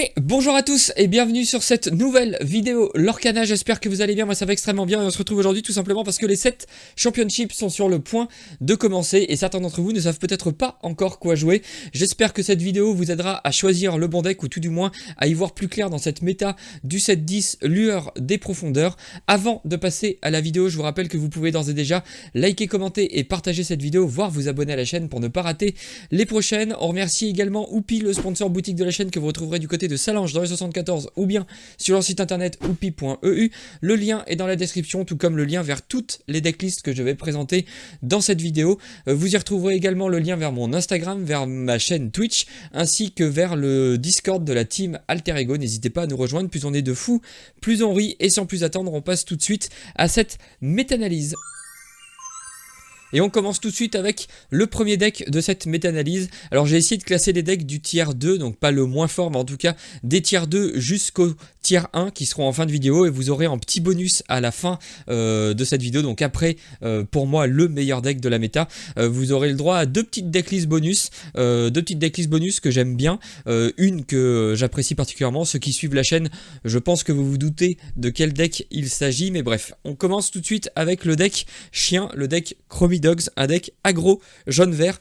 Et bonjour à tous et bienvenue sur cette nouvelle vidéo Lorcana, j'espère que vous allez bien, moi ça va extrêmement bien et on se retrouve aujourd'hui tout simplement parce que les 7 championships sont sur le point de commencer et certains d'entre vous ne savent peut-être pas encore quoi jouer. J'espère que cette vidéo vous aidera à choisir le bon deck ou tout du moins à y voir plus clair dans cette méta du 7-10 lueur des profondeurs. Avant de passer à la vidéo, je vous rappelle que vous pouvez d'ores et déjà liker, commenter et partager cette vidéo, voire vous abonner à la chaîne pour ne pas rater les prochaines. On remercie également Oupi, le sponsor boutique de la chaîne que vous retrouverez du côté de Salange dans les 74 ou bien sur leur site internet oupi.eu. Le lien est dans la description, tout comme le lien vers toutes les decklists que je vais présenter dans cette vidéo. Vous y retrouverez également le lien vers mon Instagram, vers ma chaîne Twitch, ainsi que vers le Discord de la team Alter Ego. N'hésitez pas à nous rejoindre, plus on est de fous, plus on rit, et sans plus attendre, on passe tout de suite à cette méta-analyse. Et on commence tout de suite avec le premier deck de cette méta-analyse. Alors j'ai essayé de classer les decks du tier 2, donc pas le moins fort, mais en tout cas des tier 2 jusqu'au tier 1 qui seront en fin de vidéo. Et vous aurez un petit bonus à la fin de cette vidéo, donc après pour moi le meilleur deck de la méta. Vous aurez le droit à deux petites decklists bonus, que j'aime bien. Une que j'apprécie particulièrement, ceux qui suivent la chaîne, je pense que vous vous doutez de quel deck il s'agit. Mais bref, on commence tout de suite avec le deck chien, le deck Chromie Dogs, un deck aggro jaune-vert.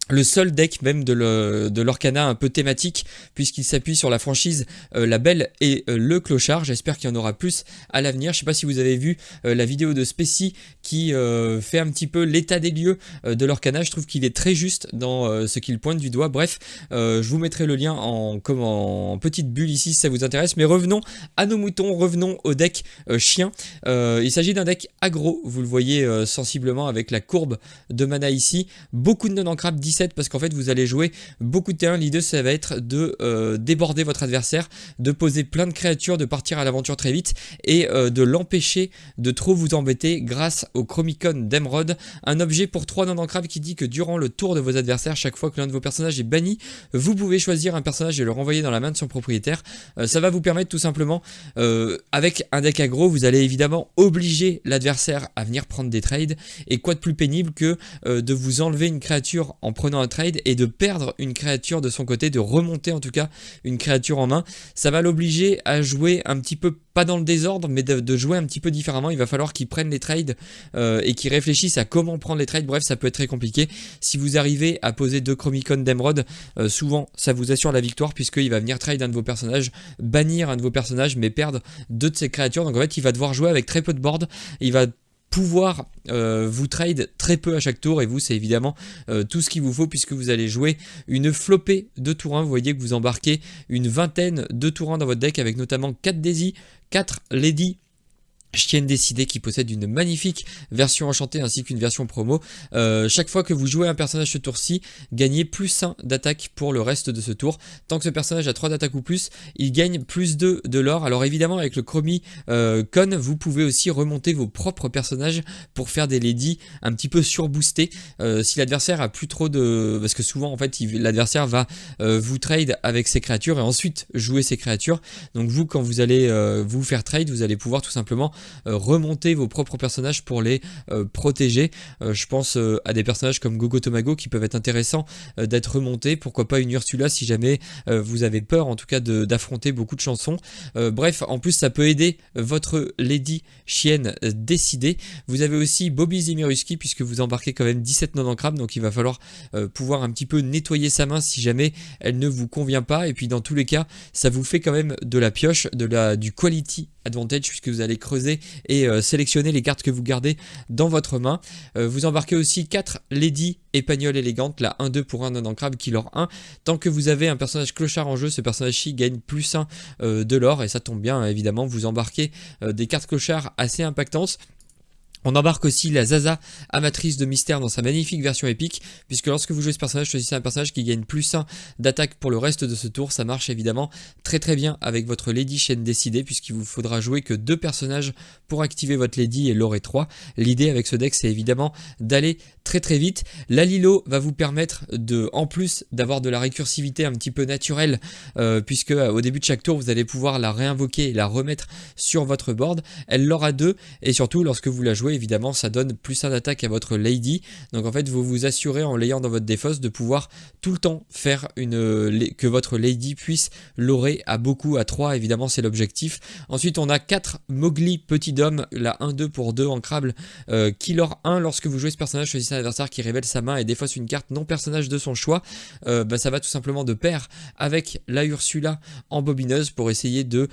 Le seul deck même de l'Orcana un peu thématique puisqu'il s'appuie sur la franchise La Belle et le Clochard. J'espère qu'il y en aura plus à l'avenir. Je ne sais pas si vous avez vu la vidéo de Spécy qui fait un petit peu l'état des lieux de l'Orcana. Je trouve qu'il est très juste dans ce qu'il pointe du doigt. Bref, je vous mettrai le lien en petite bulle ici si ça vous intéresse. Mais revenons à nos moutons, revenons au deck chien. Il s'agit d'un deck aggro, vous le voyez sensiblement avec la courbe de mana ici. Beaucoup de non-ancrable, 17 parce qu'en fait vous allez jouer beaucoup de terrain. L'idée ça va être de déborder votre adversaire, de poser plein de créatures, de partir à l'aventure très vite et de l'empêcher de trop vous embêter grâce au Chromicon d'Emeraude, un objet pour 3 non-ancrables qui dit que durant le tour de vos adversaires, chaque fois que l'un de vos personnages est banni, vous pouvez choisir un personnage et le renvoyer dans la main de son propriétaire. Ça va vous permettre tout simplement, avec un deck aggro, vous allez évidemment obliger l'adversaire à venir prendre des trades, et quoi de plus pénible que de vous enlever une créature en prenant un trade et de perdre une créature de son côté, de remonter en tout cas une créature en main. Ça va l'obliger à jouer un petit peu, pas dans le désordre, mais de jouer un petit peu différemment. Il va falloir qu'il prenne les trades et qu'il réfléchisse à comment prendre les trades. Bref, ça peut être très compliqué. Si vous arrivez à poser 2 Chromicon d'Emeraude, souvent ça vous assure la victoire puisqu'il va venir trade un de vos personnages, bannir un de vos personnages, mais perdre 2 de ses créatures. Donc en fait, il va devoir jouer avec très peu de board. Il va pouvoir vous trade très peu à chaque tour, et vous c'est évidemment tout ce qu'il vous faut puisque vous allez jouer une flopée de tour 1. Vous voyez que vous embarquez une vingtaine de tour 1 dans votre deck avec notamment 4 Daisy, 4 Lady, chienne décidée qui possède une magnifique version enchantée ainsi qu'une version promo. Chaque fois que vous jouez un personnage ce tour-ci, gagnez plus 1 d'attaque pour le reste de ce tour. Tant que ce personnage a 3 d'attaque ou plus, il gagne plus 2 de l'or. Alors évidemment avec le Chromie Con, vous pouvez aussi remonter vos propres personnages pour faire des ladies un petit peu surboostés. Si l'adversaire a plus trop de... Parce que souvent en fait l'adversaire va vous trade avec ses créatures et ensuite jouer ses créatures. Donc vous, quand vous allez vous faire trade, vous allez pouvoir tout simplement remonter vos propres personnages pour les protéger. Je pense à des personnages comme Gogo Tomago qui peuvent être intéressants d'être remontés. Pourquoi pas une Ursula si jamais vous avez peur en tout cas d'affronter beaucoup de chansons. Bref, en plus ça peut aider votre Lady chienne décidée. Vous avez aussi Bobby Zimiruski puisque vous embarquez quand même 17 non-ancrables, donc il va falloir pouvoir un petit peu nettoyer sa main si jamais elle ne vous convient pas. Et puis dans tous les cas, ça vous fait quand même de la pioche, du quality advantage puisque vous allez creuser et sélectionner les cartes que vous gardez dans votre main. Vous embarquez aussi 4 Lady Épagnole élégante, la 1-2 pour un non-ancrable qui leur 1. Tant que vous avez un personnage clochard en jeu, ce personnage-ci gagne plus 1 de l'or, et ça tombe bien évidemment, vous embarquez des cartes clochards assez impactantes. On embarque aussi la Zaza, amatrice de mystère, dans sa magnifique version épique, puisque lorsque vous jouez ce personnage, choisissez un personnage qui gagne plus 1 d'attaque pour le reste de ce tour. Ça marche évidemment très très bien avec votre Lady chaîne décidée, puisqu'il vous faudra jouer que 2 personnages pour activer votre Lady et l'aurait 3. L'idée avec ce deck, c'est évidemment d'aller très très vite. La Lilo va vous permettre en plus d'avoir de la récursivité un petit peu naturelle, puisque au début de chaque tour, vous allez pouvoir la réinvoquer et la remettre sur votre board. Elle l'aura 2, et surtout lorsque vous la jouez, jouez, évidemment, ça donne plus 1 d'attaque à votre lady. Donc en fait, vous vous assurez en l'ayant dans votre défausse de pouvoir tout le temps faire que votre lady puisse lorer à beaucoup, à 3, évidemment, c'est l'objectif. Ensuite, on a 4 Mowgli Petit Dôme, la 1-2 pour 2 ancrable, qui lore 1 lorsque vous jouez ce personnage, choisissez un adversaire qui révèle sa main et défausse une carte non personnage de son choix. Ça va tout simplement de pair avec la Ursula en bobineuse pour essayer de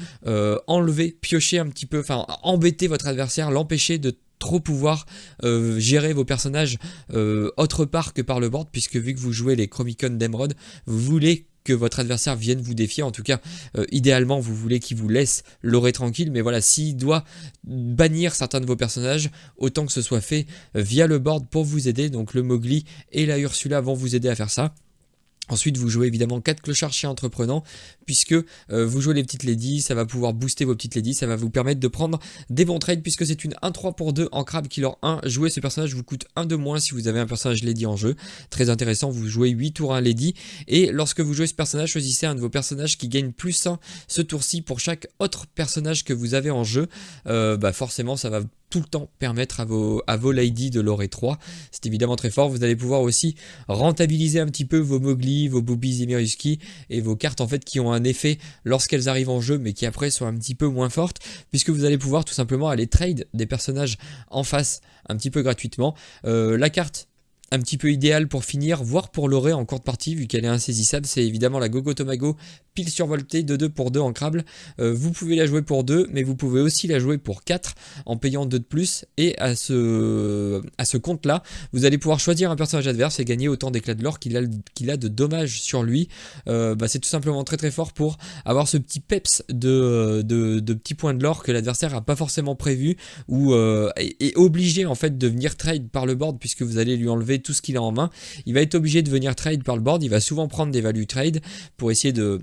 enlever, piocher un petit peu, enfin embêter votre adversaire, l'empêcher de trop pouvoir gérer vos personnages autre part que par le board, puisque vu que vous jouez les Chromicon d'Emeraude, vous voulez que votre adversaire vienne vous défier. En tout cas, idéalement, vous voulez qu'il vous laisse lorer tranquille, mais voilà, s'il doit bannir certains de vos personnages, autant que ce soit fait via le board pour vous aider. Donc le Mowgli et la Ursula vont vous aider à faire ça. Ensuite, vous jouez évidemment 4 clochards chiens entreprenants, puisque vous jouez les petites ladies, ça va pouvoir booster vos petites ladies, ça va vous permettre de prendre des bons trades, puisque c'est une 1-3 pour 2 en crabe killer 1. Jouer ce personnage vous coûte 1 de moins si vous avez un personnage lady en jeu. Très intéressant, vous jouez 8 tours 1 lady, et lorsque vous jouez ce personnage, choisissez un de vos personnages qui gagne plus 1 ce tour-ci pour chaque autre personnage que vous avez en jeu. Forcément, ça va tout le temps permettre à vos ladies de lorer 3. C'est évidemment très fort. Vous allez pouvoir aussi rentabiliser un petit peu vos Mowgli, vos Boobies et Miruski et vos cartes en fait qui ont un effet lorsqu'elles arrivent en jeu mais qui après sont un petit peu moins fortes, puisque vous allez pouvoir tout simplement aller trade des personnages en face un petit peu gratuitement. La carte un petit peu idéale pour finir, voire pour lorer en courte partie vu qu'elle est insaisissable, c'est évidemment la Gogo Tomago pile survoltée de 2 pour 2 en crable. Vous pouvez la jouer pour 2, mais vous pouvez aussi la jouer pour 4 en payant 2 de plus, et à ce compte là vous allez pouvoir choisir un personnage adverse et gagner autant d'éclats de l'or qu'il a de dommages sur lui. C'est tout simplement très très fort pour avoir ce petit peps de petits points de l'or que l'adversaire n'a pas forcément prévu, ou est obligé en fait de venir trade par le board, puisque vous allez lui enlever tout ce qu'il a en main. Il va être obligé de venir trade par le board, il va souvent prendre des value trade pour essayer de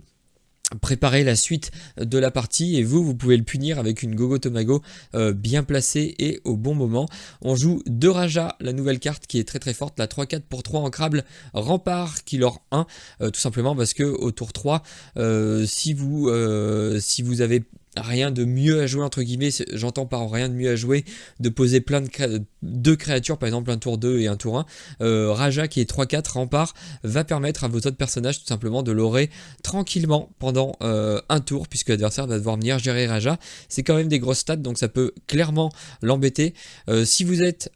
préparer la suite de la partie, et vous pouvez le punir avec une Gogo Tomago bien placée et au bon moment. On joue 2 Raja, la nouvelle carte qui est très très forte, la 3-4 pour 3 en crable rempart qui lore 1, tout simplement parce que au tour 3 si vous avez rien de mieux à jouer entre guillemets, j'entends par rien de mieux à jouer de poser plein de 2 créatures, par exemple un tour 2 et un tour 1, Raja qui est 3-4 rempart va permettre à vos autres personnages tout simplement de lorer tranquillement pendant un tour, puisque l'adversaire va devoir venir gérer Raja. C'est quand même des grosses stats, donc ça peut clairement l'embêter. Si vous êtes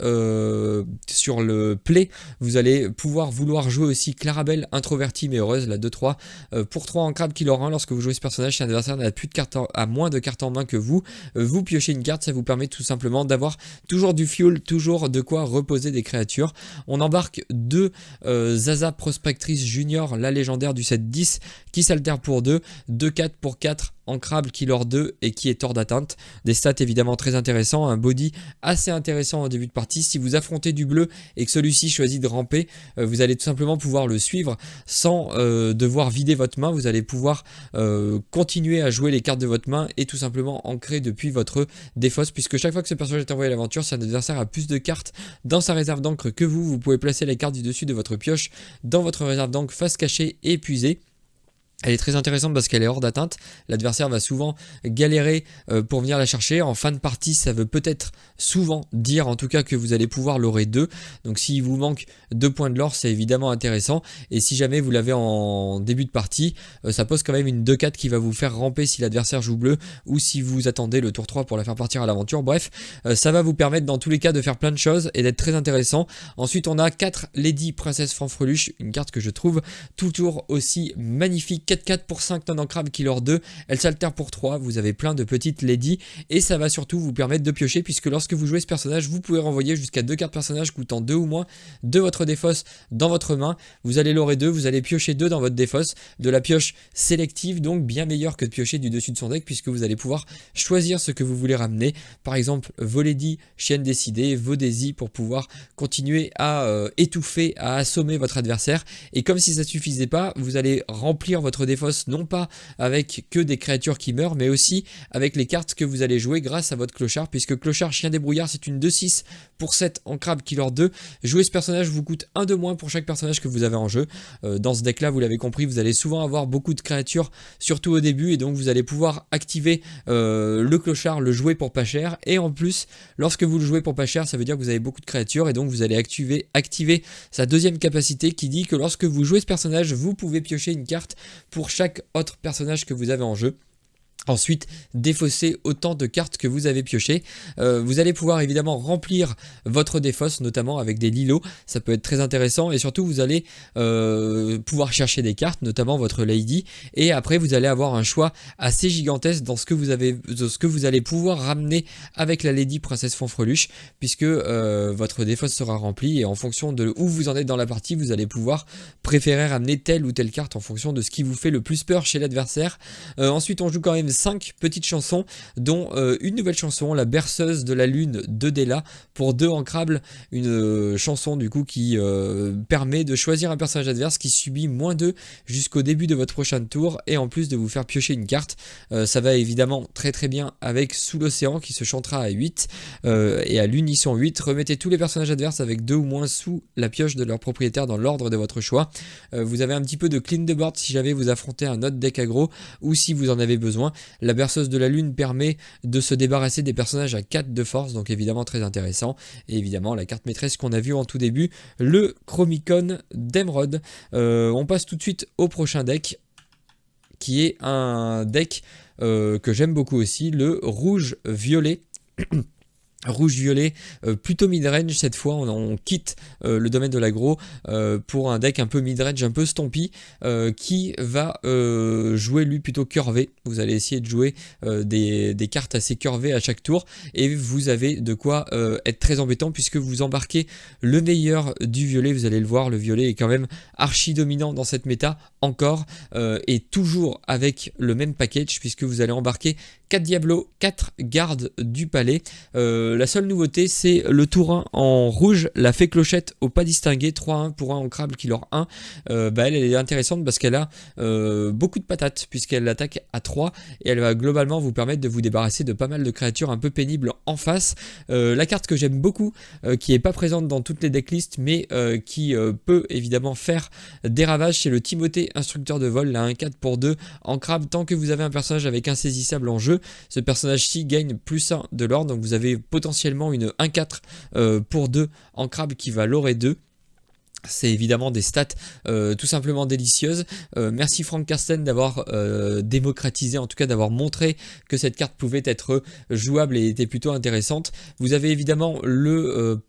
sur le play, vous allez pouvoir vouloir jouer aussi Clarabelle introvertie mais heureuse, la 2-3 pour 3 en crabe qui lore 1. Lorsque vous jouez ce personnage, si l'adversaire n'a plus de cartes à moins de cartes en main que vous, vous piochez une carte, ça vous permet tout simplement d'avoir toujours du fuel, toujours de quoi reposer des créatures. On embarque 2 Zaza Prospectrice Junior, la légendaire du set 10, qui s'altère pour 2, 2-4 pour 4 en crabe qui lore 2 et qui est hors d'atteinte. Des stats évidemment très intéressants, un body assez intéressant en début de partie. Si vous affrontez du bleu et que celui-ci choisit de ramper, vous allez tout simplement pouvoir le suivre sans devoir vider votre main. Vous allez pouvoir continuer à jouer les cartes de votre main et tout simplement ancrer depuis votre défausse, puisque chaque fois que ce personnage est envoyé à l'aventure, si un adversaire a plus de cartes dans sa réserve d'encre que vous pouvez placer les cartes du dessus de votre pioche dans votre réserve d'encre face cachée et épuisée. Elle est très intéressante parce qu'elle est hors d'atteinte. L'adversaire va souvent galérer pour venir la chercher. En fin de partie, ça veut peut-être souvent dire en tout cas que vous allez pouvoir lorer 2. Donc s'il vous manque 2 points de l'or, c'est évidemment intéressant. Et si jamais vous l'avez en début de partie, ça pose quand même une 2-4 qui va vous faire ramper si l'adversaire joue bleu, ou si vous attendez le tour 3 pour la faire partir à l'aventure. Bref, ça va vous permettre dans tous les cas de faire plein de choses et d'être très intéressant. Ensuite, on a 4 Lady Princesse Fanfreluche, une carte que je trouve toujours aussi magnifique. 4-4 pour 5 non en crabe qui lore 2, elle s'altère pour 3, vous avez plein de petites ladies et ça va surtout vous permettre de piocher, puisque lorsque vous jouez ce personnage, vous pouvez renvoyer jusqu'à 2 cartes personnages coûtant 2 ou moins de votre défausse dans votre main. Vous allez lorer 2, vous allez piocher 2 dans votre défausse, de la pioche sélective, donc bien meilleure que de piocher du dessus de son deck, puisque vous allez pouvoir choisir ce que vous voulez ramener, par exemple vos ladies chiennes décidées, vos Daisy, pour pouvoir continuer à étouffer, à assommer votre adversaire. Et comme si ça suffisait pas, vous allez remplir votre votre défausse non pas avec que des créatures qui meurent, mais aussi avec les cartes que vous allez jouer grâce à votre clochard, puisque clochard chien débrouillard c'est une 2-6 pour 7 en crabe killer 2. Jouer ce personnage vous coûte 1 de moins pour chaque personnage que vous avez en jeu. Dans ce deck là, vous l'avez compris, vous allez souvent avoir beaucoup de créatures, surtout au début, et donc vous allez pouvoir activer le clochard, le jouer pour pas cher, et en plus lorsque vous le jouez pour pas cher, ça veut dire que vous avez beaucoup de créatures, et donc vous allez activer sa deuxième capacité qui dit que lorsque vous jouez ce personnage, vous pouvez piocher une carte pour chaque autre personnage que vous avez en jeu. Ensuite, défausser autant de cartes que vous avez piochées. Vous allez pouvoir évidemment remplir votre défausse, notamment avec des lilos. Ça peut être très intéressant, et surtout vous allez pouvoir chercher des cartes, notamment votre lady. Et après, vous allez avoir un choix assez gigantesque dans ce que vous allez pouvoir ramener avec la lady princesse fanfreluche, puisque votre défausse sera remplie, et en fonction de où vous en êtes dans la partie, vous allez pouvoir préférer ramener telle ou telle carte en fonction de ce qui vous fait le plus peur chez l'adversaire. Ensuite, on joue quand même 5 petites chansons, dont une nouvelle chanson, la berceuse de la lune de Della, pour 2 ancrables, une chanson du coup qui permet de choisir un personnage adverse qui subit -2 jusqu'au début de votre prochain tour, et en plus de vous faire piocher une carte. Ça va évidemment très bien avec Sous l'océan qui se chantera à 8 et à l'unisson 8. Remettez tous les personnages adverses avec 2 ou moins sous la pioche de leur propriétaire dans l'ordre de votre choix. Vous avez un petit peu de clean the board si jamais vous affrontez un autre deck aggro, ou si vous en avez besoin. La berceuse de la lune permet de se débarrasser des personnages à 4 de force, donc évidemment très intéressant. Et évidemment la carte maîtresse qu'on a vue en tout début, le Chromicon d'Emeraude. On passe tout de suite au prochain deck, qui est un deck que j'aime beaucoup aussi, le rouge-violet. Rouge-violet, plutôt mid-range cette fois, on quitte le domaine de l'aggro pour un deck un peu mid-range, un peu stompy, qui va jouer lui plutôt curvé. Vous allez essayer de jouer des cartes assez curvées à chaque tour, et vous avez de quoi être très embêtant, puisque vous embarquez le meilleur du violet. Vous allez le voir, le violet est quand même archi dominant dans cette méta encore, et toujours avec le même package, puisque vous allez embarquer 4 Diablos, 4 gardes du palais. La seule nouveauté, c'est le tour 1 en rouge, la fée clochette au pas distingué, 3-1 pour 1 en crabe killer 1. Elle est intéressante parce qu'elle a beaucoup de patates, puisqu'elle attaque à 3, et elle va globalement vous permettre de vous débarrasser de pas mal de créatures un peu pénibles en face. La carte que j'aime beaucoup, qui n'est pas présente dans toutes les decklists, mais qui peut évidemment faire des ravages, c'est le Timothée instructeur de vol, la 1-4 pour 2 en crabe. Tant que vous avez un personnage avec insaisissable en jeu, ce personnage-ci gagne +1 de l'ordre, donc vous avez potentiellement une 1-4 pour 2 en crabe qui va l'aurer 2. C'est évidemment des stats tout simplement délicieuses. Merci Frank Karsten d'avoir démocratisé, en tout cas d'avoir montré que cette carte pouvait être jouable et était plutôt intéressante. Vous avez évidemment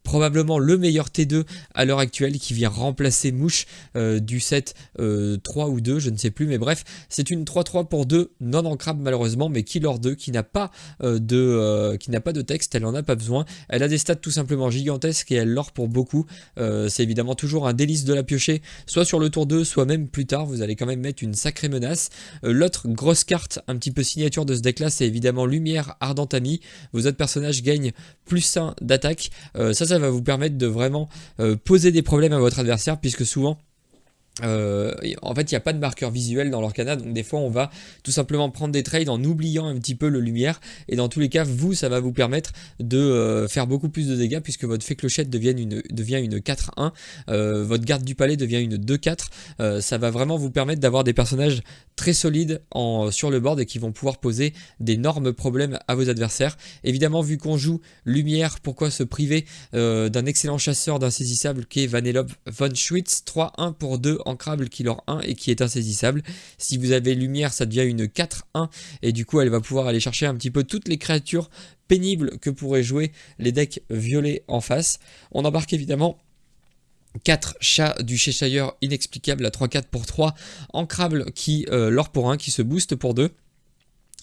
probablement le meilleur T2 à l'heure actuelle, qui vient remplacer Mouche du set 3 ou 2, je ne sais plus, mais bref, c'est une 3-3 pour 2 non en crabe malheureusement, mais Killer 2 qui n'a pas de texte, elle en a pas besoin. Elle a des stats tout simplement gigantesques, et elle l'or pour beaucoup. C'est évidemment toujours un délice de la piocher, soit sur le tour 2, soit même plus tard. Vous allez quand même mettre une sacrée menace. L'autre grosse carte un petit peu signature de ce deck là, c'est évidemment Lumière Ardente Amie. Vos autres personnages gagnent +1 d'attaque. Ça va vous permettre de vraiment poser des problèmes à votre adversaire, puisque souvent en fait il n'y a pas de marqueur visuel dans l'Orcana, donc des fois on va tout simplement prendre des trades en oubliant un petit peu le lumière, et dans tous les cas ça va vous permettre de faire beaucoup plus de dégâts, puisque votre fée clochette devient une 4-1, votre garde du palais devient une 2-4. Ça va vraiment vous permettre d'avoir des personnages très solides sur le board, et qui vont pouvoir poser d'énormes problèmes à vos adversaires. Évidemment, vu qu'on joue lumière, pourquoi se priver d'un excellent chasseur d'insaisissable qui est Vanellope von Schwitz, 3-1 pour 2 en crabe killer 1, et qui est insaisissable. Si vous avez lumière, ça devient une 4-1, et du coup elle va pouvoir aller chercher un petit peu toutes les créatures pénibles que pourraient jouer les decks violets en face. On embarque évidemment 4 chats du Cheshire inexplicable à 3-4 pour 3 en crabe qui l'or pour 1, qui se booste pour 2.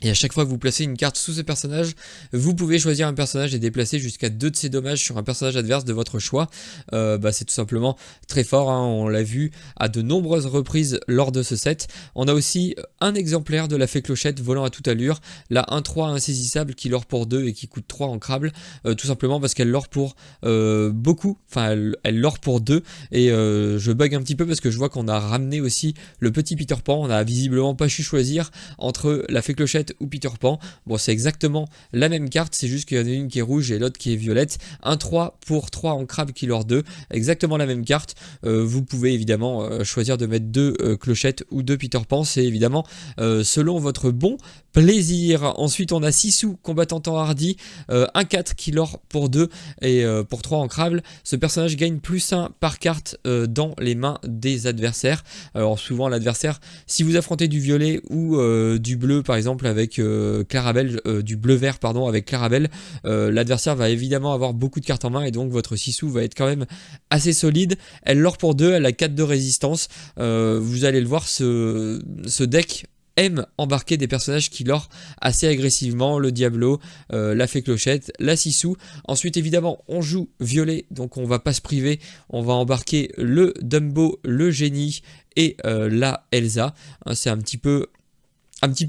Et à chaque fois que vous placez une carte sous ce personnage, vous pouvez choisir un personnage et déplacer jusqu'à 2 de ses dommages sur un personnage adverse de votre choix. C'est tout simplement très fort, hein, on l'a vu à de nombreuses reprises lors de ce set. On a aussi un exemplaire de la fée clochette volant à toute allure, la 1-3 insaisissable qui lore pour 2 et qui coûte 3 en crable, tout simplement parce qu'elle lore pour beaucoup, enfin elle lore pour 2 et je bug un petit peu parce que je vois qu'on a ramené aussi le petit Peter Pan, on a visiblement pas su choisir entre la fée clochette ou Peter Pan. Bon, c'est exactement la même carte, c'est juste qu'il y en a une qui est rouge et l'autre qui est violette. Un 3 pour 3 en crabe qui lore 2, exactement la même carte. Vous pouvez évidemment choisir de mettre 2 clochettes ou 2 Peter Pan, c'est évidemment selon votre bon plaisir. Ensuite on a Sissou, combattant en hardy, un 4 qui lore pour 2 et pour 3 en crabe. Ce personnage gagne +1 par carte dans les mains des adversaires. Alors souvent l'adversaire, si vous affrontez du violet ou du bleu par exemple avec Clarabelle, du bleu-vert pardon avec Clarabelle, l'adversaire va évidemment avoir beaucoup de cartes en main et donc votre Sissou va être quand même assez solide. Elle lore pour 2, elle a 4 de résistance. Vous allez le voir, ce deck aime embarquer des personnages qui lore assez agressivement, le Diablo, la fée clochette, la Sissou. Ensuite évidemment on joue violet, donc on va pas se priver, on va embarquer le Dumbo, le génie et la Elsa. C'est un petit peu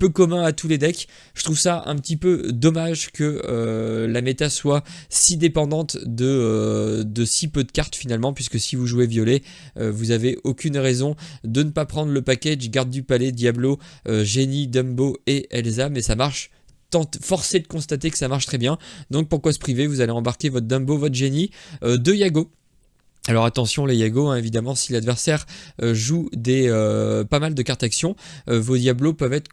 commun à tous les decks. Je trouve ça un petit peu dommage que la méta soit si dépendante de si peu de cartes finalement, puisque si vous jouez violet, vous avez aucune raison de ne pas prendre le package Garde du Palais, Diablo, Génie, Dumbo et Elsa, mais ça marche. Forcé de constater que ça marche très bien, donc pourquoi se priver, vous allez embarquer votre Dumbo, votre Génie, 2 Yago. Alors attention les Yago, hein, évidemment si l'adversaire joue pas mal de cartes action, vos Yago peuvent être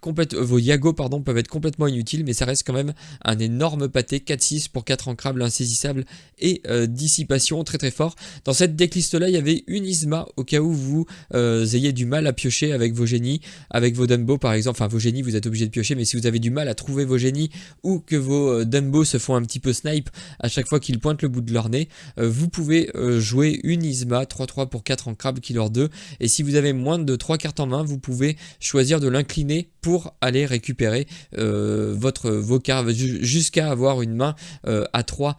complètement inutiles, mais ça reste quand même un énorme pâté. 4-6 pour 4 ancrables insaisissables et dissipation, très très fort. Dans cette decklist là il y avait une Isma au cas où vous ayez du mal à piocher avec vos génies, avec vos Dumbo par exemple. Enfin vos génies vous êtes obligé de piocher, mais si vous avez du mal à trouver vos génies ou que vos Dumbo se font un petit peu snipe à chaque fois qu'ils pointent le bout de leur nez, vous pouvez jouer une Isma 3-3 pour 4 en crabe qui lore 2, et si vous avez moins de 3 cartes en main, vous pouvez choisir de l'incliner pour aller récupérer vos cartes jusqu'à avoir une main à 3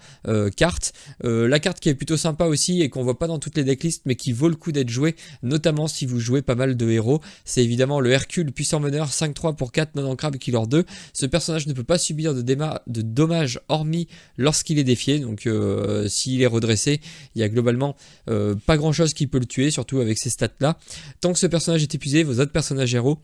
cartes. La carte qui est plutôt sympa aussi et qu'on voit pas dans toutes les decklists mais qui vaut le coup d'être jouée, notamment si vous jouez pas mal de héros, c'est évidemment le Hercule puissant meneur, 5-3 pour 4 non en crabe qui lore 2. Ce personnage ne peut pas subir de dommages hormis lorsqu'il est défié, donc s'il est redressé, il y a globalement pas grand chose qui peut le tuer, surtout avec ces stats là. Tant que ce personnage est épuisé, vos autres personnages héros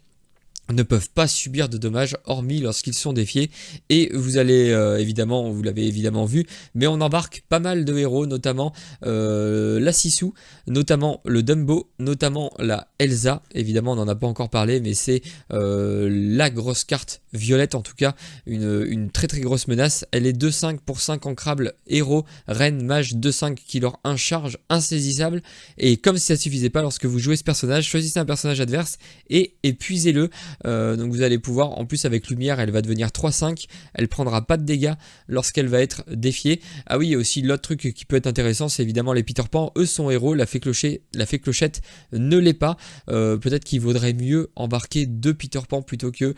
ne peuvent pas subir de dommages hormis lorsqu'ils sont défiés, et vous allez évidemment, vous l'avez évidemment vu, mais on embarque pas mal de héros, notamment la Sissou, notamment le Dumbo, notamment la Elsa. Évidemment on n'en a pas encore parlé, mais c'est la grosse carte violette, en tout cas une très très grosse menace. Elle est 2-5 pour 5 ancrables, héros, reine, mage, 2-5 qui leur 1 charge insaisissable, et comme si ça suffisait pas, lorsque vous jouez ce personnage, choisissez un personnage adverse et épuisez-le. Donc vous allez pouvoir, en plus avec lumière, elle va devenir 3-5, elle prendra pas de dégâts lorsqu'elle va être défiée. Ah oui, il y a aussi l'autre truc qui peut être intéressant, c'est évidemment les Peter Pan, eux sont héros, la fée clochette ne l'est pas. Peut-être qu'il vaudrait mieux embarquer 2 Peter Pan plutôt que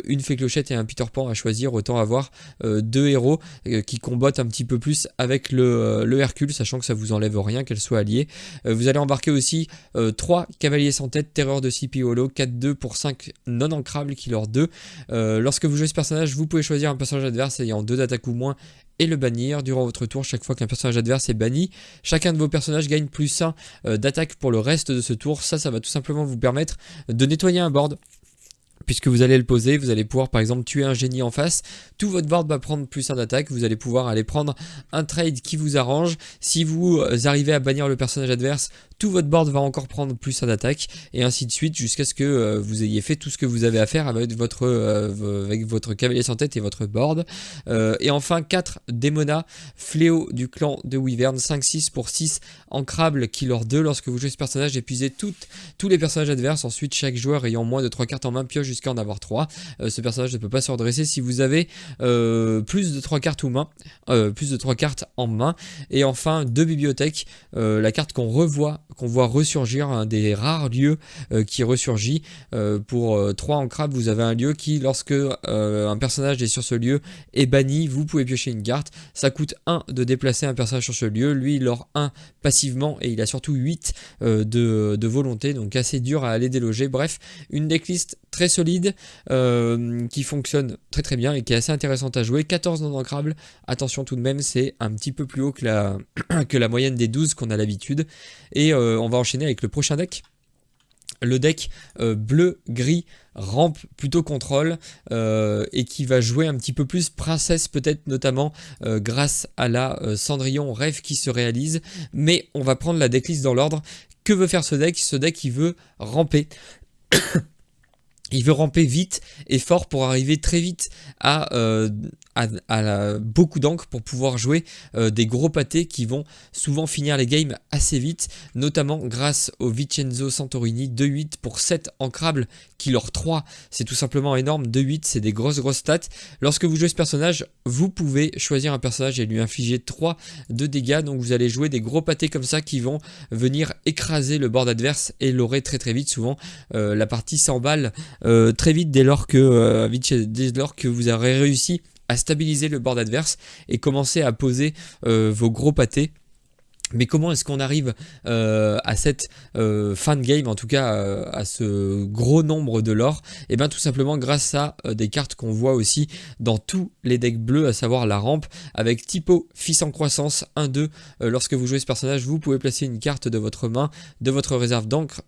une fée clochette et un Peter Pan à choisir, autant avoir 2 héros qui combattent un petit peu plus avec le Hercule, sachant que ça vous enlève rien qu'elle soit alliée. Vous allez embarquer aussi 3 cavaliers sans tête, terreur de CP Holo, 4-2 pour 5 non ancrables qui lore 2. Lorsque vous jouez ce personnage, vous pouvez choisir un personnage adverse ayant 2 d'attaque ou moins et le bannir durant votre tour. Chaque fois qu'un personnage adverse est banni, chacun de vos personnages gagne +1 d'attaque pour le reste de ce tour. Ça va tout simplement vous permettre de nettoyer un board. Puisque vous allez le poser, vous allez pouvoir par exemple tuer un génie en face, tout votre board va prendre +1 d'attaque, vous allez pouvoir aller prendre un trade qui vous arrange. Si vous arrivez à bannir le personnage adverse, tout votre board va encore prendre +1 d'attaque, et ainsi de suite jusqu'à ce que vous ayez fait tout ce que vous avez à faire avec votre cavalier sans tête et votre board. Et enfin 4 Démona, fléau du clan de Wyvern, 5-6 pour 6 ancrables qui lore 2. Lorsque vous jouez ce personnage, épuisez tous les personnages adverses. Ensuite chaque joueur ayant moins de 3 cartes en main pioche jusqu'à en avoir 3. Ce personnage ne peut pas se redresser si vous avez plus de 3 cartes en main. Et enfin, 2 bibliothèques, la carte qu'on voit ressurgir, un des rares lieux qui ressurgit. Pour 3 ancrables, vous avez un lieu qui, lorsque un personnage est sur ce lieu, est banni, vous pouvez piocher une carte. Ça coûte 1 de déplacer un personnage sur ce lieu, lui il aura 1 passivement et il a surtout 8 de volonté, donc assez dur à aller déloger. Bref, une decklist très solide qui fonctionne très très bien et qui est assez intéressante à jouer. 14 non ancrables, attention tout de même, c'est un petit peu plus haut que la moyenne des 12 qu'on a l'habitude. Et on va enchaîner avec le prochain deck. Le deck bleu-gris, rampe plutôt contrôle et qui va jouer un petit peu plus princesse peut-être, notamment grâce à la Cendrillon rêve qui se réalise. Mais on va prendre la decklist dans l'ordre. Que veut faire ce deck? Ce deck il veut ramper. Il veut ramper vite et fort pour arriver très vite à beaucoup d'encre pour pouvoir jouer des gros pâtés qui vont souvent finir les games assez vite, notamment grâce au Vincenzo Santorini, 2-8 pour 7 ancrables, qui leur 3, c'est tout simplement énorme. 2-8, c'est des grosses stats. Lorsque vous jouez ce personnage, vous pouvez choisir un personnage et lui infliger 3 de dégâts, donc vous allez jouer des gros pâtés comme ça qui vont venir écraser le board adverse et l'aurer très vite. Souvent la partie s'emballe très vite dès lors que vous aurez réussi à stabiliser le board adverse et commencer à poser vos gros pâtés. Mais comment est-ce qu'on arrive à cette fin de game, en tout cas à ce gros nombre de l'or? Et bien tout simplement grâce à des cartes qu'on voit aussi dans tous les decks bleus, à savoir la rampe avec Typo, Fils en croissance, 1-2. Lorsque vous jouez ce personnage, vous pouvez placer une carte de votre main, de votre réserve d'encre,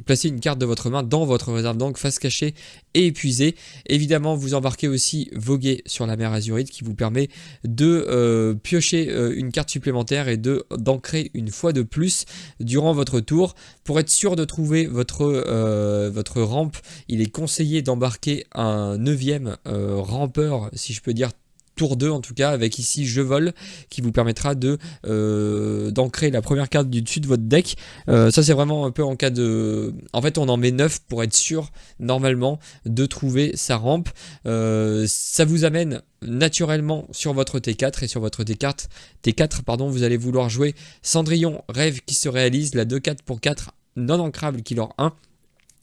placer une carte de votre main dans votre réserve d'encre face cachée et épuisée. Évidemment, vous embarquez aussi Voguer sur la mer Azurite qui vous permet de piocher une carte supplémentaire et d'ancrer une fois de plus durant votre tour. Pour être sûr de trouver votre rampe, il est conseillé d'embarquer un 9e rampeur, si je peux dire, tour 2 en tout cas, avec ici Je vole, qui vous permettra d'ancrer la première carte du dessus de votre deck. Ça c'est vraiment un peu en cas de... En fait on en met 9 pour être sûr normalement de trouver sa rampe. Ça vous amène naturellement sur votre T4 et sur votre T4 pardon, vous allez vouloir jouer Cendrillon rêve qui se réalise, la 2-4 pour 4 non ancrable qui leur 1.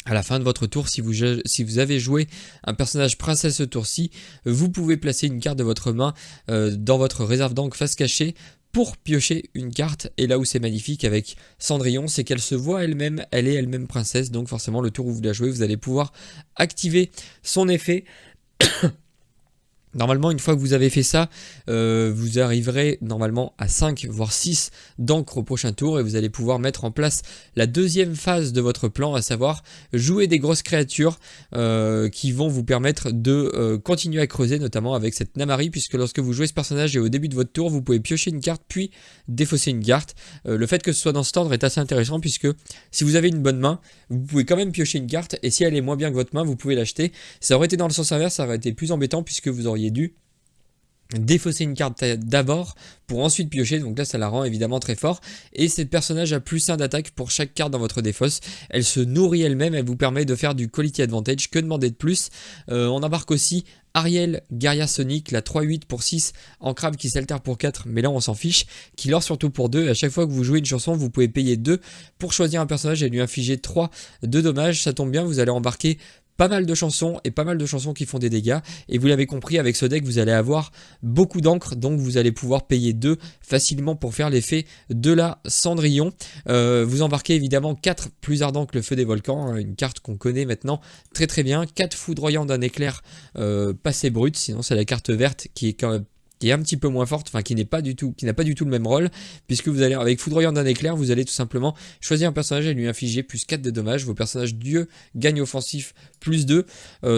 À la fin de votre tour, si vous avez joué un personnage princesse ce tour-ci, vous pouvez placer une carte de votre main dans votre réserve d'encre face cachée pour piocher une carte. Et là où c'est magnifique avec Cendrillon, c'est qu'elle se voit elle-même, elle est elle-même princesse. Donc forcément, le tour où vous la jouez, vous allez pouvoir activer son effet. Normalement, une fois que vous avez fait ça, vous arriverez normalement à 5 voire 6 d'encre au prochain tour et vous allez pouvoir mettre en place la deuxième phase de votre plan, à savoir jouer des grosses créatures qui vont vous permettre de continuer à creuser, notamment avec cette Namari, puisque lorsque vous jouez ce personnage et au début de votre tour, vous pouvez piocher une carte puis défausser une carte. Le fait que ce soit dans cet ordre est assez intéressant puisque si vous avez une bonne main, vous pouvez quand même piocher une carte et si elle est moins bien que votre main, vous pouvez l'acheter. Ça aurait été dans le sens inverse, ça aurait été plus embêtant puisque vous auriez dû défausser une carte d'abord pour ensuite piocher, donc là ça la rend évidemment très fort. Et ce personnage a +1 d'attaque pour chaque carte dans votre défausse, elle se nourrit elle-même, elle vous permet de faire du quality advantage, que demander de plus. On embarque aussi Ariel, Guerrière Sonic, la 3-8 pour 6 en crabe qui s'altère pour 4, mais là on s'en fiche, qui lore surtout pour 2, et à chaque fois que vous jouez une chanson, vous pouvez payer 2 pour choisir un personnage et lui infliger 3 de dommages. Ça tombe bien, vous allez embarquer pas mal de chansons et pas mal de chansons qui font des dégâts, et vous l'avez compris, avec ce deck vous allez avoir beaucoup d'encre, donc vous allez pouvoir payer 2 facilement pour faire l'effet de la Cendrillon. Vous embarquez évidemment 4 plus ardents que le feu des volcans, hein, une carte qu'on connaît maintenant très bien, 4 foudroyants d'un éclair passé brut, sinon c'est la carte verte qui est quand même un petit peu moins forte, enfin qui n'a pas du tout le même rôle, puisque vous allez avec foudroyant d'un éclair, vous allez tout simplement choisir un personnage et lui infliger +4 de dommages. Vos personnages dieux gagnent offensif +2.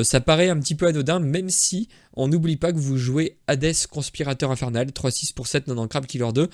Ça paraît un petit peu anodin, même si on n'oublie pas que vous jouez Hadès conspirateur infernal, 3-6 pour 7 non ancrable qui leur 2.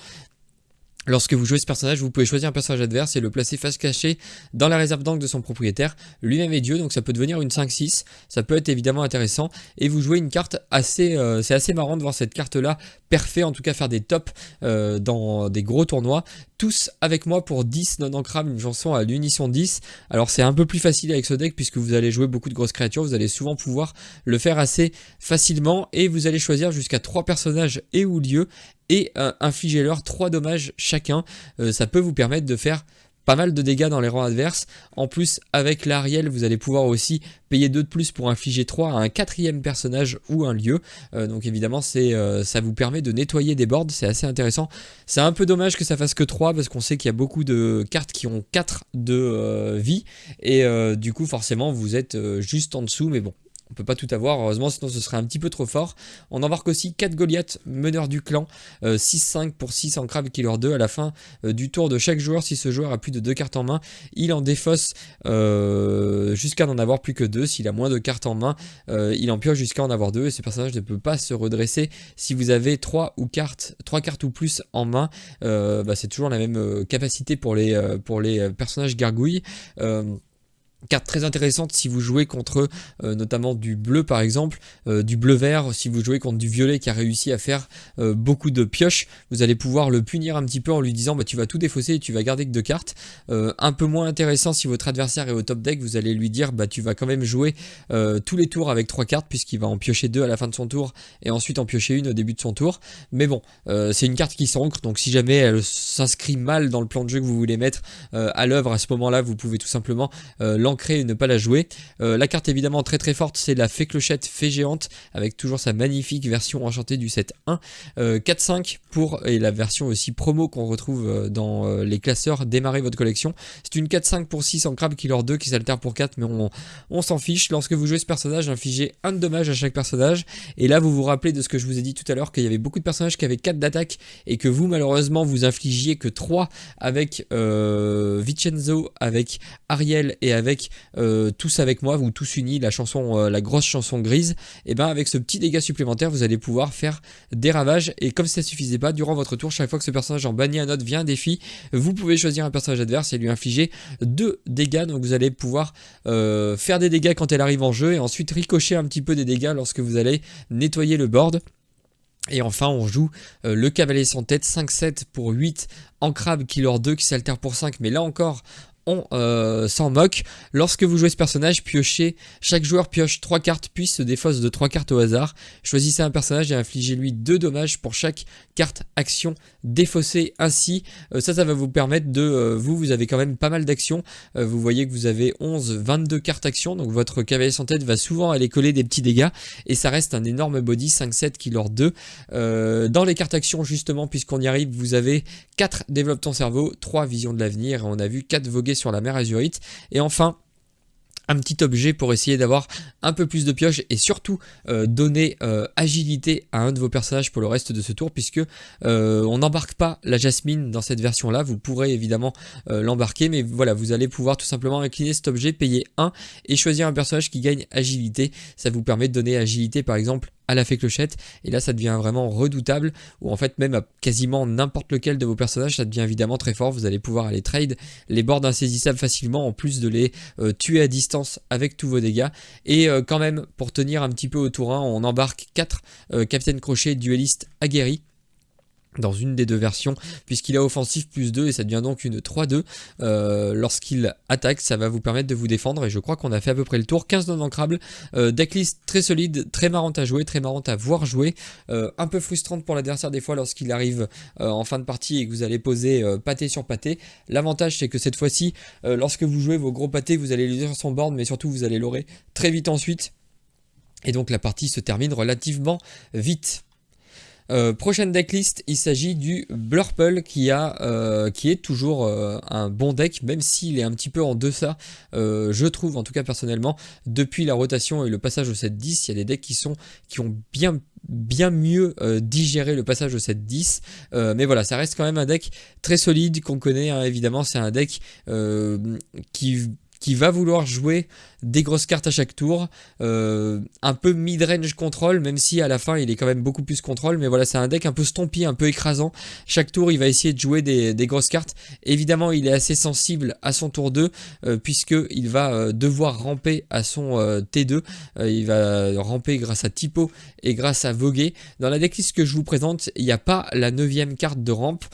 Lorsque vous jouez ce personnage, vous pouvez choisir un personnage adverse et le placer face cachée dans la réserve d'angle de son propriétaire. Lui-même est Dieu, donc ça peut devenir une 5-6. Ça peut être évidemment intéressant. Et vous jouez une carte assez... c'est assez marrant de voir cette carte-là parfait, en tout cas faire des tops dans des gros tournois. Tous avec moi pour 10 non-ancrables, une chanson à l'unisson 10. Alors c'est un peu plus facile avec ce deck puisque vous allez jouer beaucoup de grosses créatures. Vous allez souvent pouvoir le faire assez facilement. Et vous allez choisir jusqu'à 3 personnages et ou lieux. Et infligez-leur 3 dommages chacun. Ça peut vous permettre de faire pas mal de dégâts dans les rangs adverses. En plus, avec l'Ariel, vous allez pouvoir aussi payer 2 de plus pour infliger 3 à un 4e personnage ou un lieu. Donc évidemment, ça vous permet de nettoyer des boards, c'est assez intéressant. C'est un peu dommage que ça fasse que 3 parce qu'on sait qu'il y a beaucoup de cartes qui ont 4 de vie. Et du coup, forcément, vous êtes juste en dessous, mais bon. On peut pas tout avoir, heureusement, sinon ce serait un petit peu trop fort. On embarque aussi 4 Goliath, meneur du clan, 6-5 pour 6 en Crab Killer 2 à la fin du tour de chaque joueur. Si ce joueur a plus de 2 cartes en main, il en défausse jusqu'à n'en avoir plus que 2. S'il a moins de cartes en main, il en pioche jusqu'à en avoir 2. Et ce personnage ne peut pas se redresser si vous avez 3 cartes ou plus en main. C'est toujours la même capacité pour les personnages gargouilles. Carte très intéressante si vous jouez contre notamment du bleu par exemple, du bleu vert, si vous jouez contre du violet qui a réussi à faire beaucoup de pioches, vous allez pouvoir le punir un petit peu en lui disant tu vas tout défausser et tu vas garder que 2 cartes. Un peu moins intéressant si votre adversaire est au top deck, vous allez lui dire tu vas quand même jouer tous les tours avec 3 cartes puisqu'il va en piocher 2 à la fin de son tour et ensuite en piocher une au début de son tour. Mais bon, c'est une carte qui s'ancre, donc si jamais elle s'inscrit mal dans le plan de jeu que vous voulez mettre à l'œuvre, à ce moment-là, vous pouvez tout simplement l'ancrer et ne pas la jouer. La carte évidemment très très forte, c'est la fée clochette, fée géante, avec toujours sa magnifique version enchantée du set 1. 4-5 et la version aussi promo qu'on retrouve dans les classeurs, démarrer votre collection. C'est une 4-5 pour 6 en Crab Killer 2 qui s'altère pour 4, mais on s'en fiche. Lorsque vous jouez ce personnage, infligez 1 de dommage à chaque personnage. Et là, vous vous rappelez de ce que je vous ai dit tout à l'heure, qu'il y avait beaucoup de personnages qui avaient 4 d'attaque et que vous, malheureusement, vous infligiez que 3 avec Vincenzo, avec Ariel et avec Tous avec moi, ou Tous unis, la grosse chanson grise. Et avec ce petit dégât supplémentaire, vous allez pouvoir faire des ravages. Et comme ça ne suffisait pas, durant votre tour, chaque fois que ce personnage en bannit un autre via un défi, vous pouvez choisir un personnage adverse et lui infliger 2 dégâts. Donc vous allez pouvoir faire des dégâts quand elle arrive en jeu et ensuite ricocher un petit peu des dégâts lorsque vous allez nettoyer le board. Et enfin on joue le cavalier sans tête, 5-7 pour 8 en Crab Killer 2 qui s'altère pour 5, mais là encore on s'en moque. Lorsque vous jouez ce personnage, chaque joueur pioche 3 cartes puis se défausse de 3 cartes au hasard. Choisissez un personnage et infligez-lui 2 dommages pour chaque carte action défaussée. Ainsi, ça va vous permettre de... vous avez quand même pas mal d'actions. Vous voyez que vous avez 22 cartes action, donc votre cavalier sans tête va souvent aller coller des petits dégâts et ça reste un énorme body, 5-7 Killer 2. Dans les cartes action justement, puisqu'on y arrive, vous avez 4 développe ton cerveau, 3 vision de l'avenir et on a vu 4 voguer sur la mer Azurite. Et enfin un petit objet pour essayer d'avoir un peu plus de pioche et surtout donner agilité à un de vos personnages pour le reste de ce tour, puisque on n'embarque pas la Jasmine dans cette version là. Vous pourrez évidemment l'embarquer, mais voilà, vous allez pouvoir tout simplement incliner cet objet, payer 1 et choisir un personnage qui gagne agilité. Ça vous permet de donner agilité par exemple à la fée clochette, et là ça devient vraiment redoutable, ou en fait même à quasiment n'importe lequel de vos personnages ça devient évidemment très fort. Vous allez pouvoir aller trade les boards insaisissables facilement, en plus de les tuer à distance avec tous vos dégâts. Et quand même, pour tenir un petit peu au tour 1, on embarque 4 Capitaine Crochet dueliste aguerris dans une des deux versions, puisqu'il a offensif plus 2 et ça devient donc une 3-2. Lorsqu'il attaque, ça va vous permettre de vous défendre, et je crois qu'on a fait à peu près le tour. 15 non ancrables, decklist très solide, très marrante à jouer, très marrante à voir jouer, un peu frustrante pour l'adversaire des fois lorsqu'il arrive en fin de partie et que vous allez poser pâté sur pâté. L'avantage c'est que cette fois-ci, lorsque vous jouez vos gros pâtés, vous allez les lire sur son board, mais surtout vous allez l'aurer très vite ensuite, et donc la partie se termine relativement vite. Prochaine decklist, il s'agit du Blurple qui est toujours un bon deck, même s'il est un petit peu en deçà, je trouve en tout cas personnellement, depuis la rotation et le passage au 7-10. Il y a des decks qui ont bien mieux digéré le passage au 7-10, mais voilà, ça reste quand même un deck très solide qu'on connaît, hein, évidemment. C'est un deck qui va vouloir jouer des grosses cartes à chaque tour, un peu mid-range control, même si à la fin il est quand même beaucoup plus contrôle, mais voilà, c'est un deck un peu stompy, un peu écrasant. Chaque tour il va essayer de jouer des grosses cartes. Évidemment il est assez sensible à son tour 2, puisqu'il va devoir ramper à son T2, il va ramper grâce à Typo et grâce à Voguer. Dans la decklist que je vous présente, il n'y a pas la 9ème carte de rampe,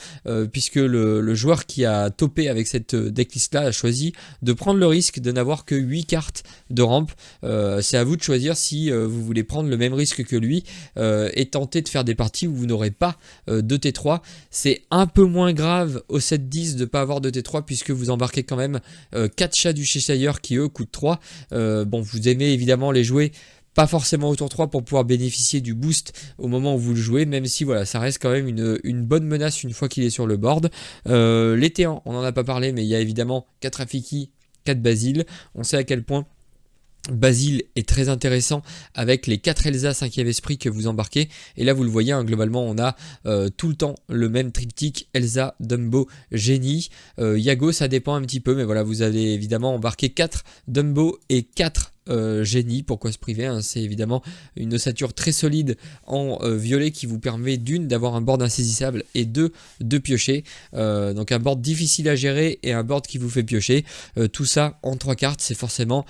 puisque le joueur qui a topé avec cette decklist là a choisi de prendre le risque de n'avoir que 8 cartes de rampe. C'est à vous de choisir si vous voulez prendre le même risque que lui et tenter de faire des parties où vous n'aurez pas de T3. C'est un peu moins grave au 7-10 de ne pas avoir de T3, puisque vous embarquez quand même 4 chats du Cheshire qui eux coûtent 3. Bon, vous aimez évidemment les jouer pas forcément au tour 3 pour pouvoir bénéficier du boost au moment où vous le jouez, même si voilà, ça reste quand même une bonne menace une fois qu'il est sur le board. Les T1, on n'en a pas parlé, mais il y a évidemment 4 Rafiki, 4 Basile. On sait à quel point Basile est très intéressant avec les 4 Elsa 5e esprit que vous embarquez. Et là vous le voyez, hein, globalement on a tout le temps le même triptyque: Elsa, Dumbo, Génie. Yago ça dépend un petit peu, mais voilà, vous allez évidemment embarquer 4 Dumbo et 4 Génie. Pourquoi se priver, hein, c'est évidemment une ossature très solide en violet qui vous permet d'une d'avoir un board insaisissable et deux de piocher, donc un board difficile à gérer et un board qui vous fait piocher, tout ça en 3 cartes, c'est forcément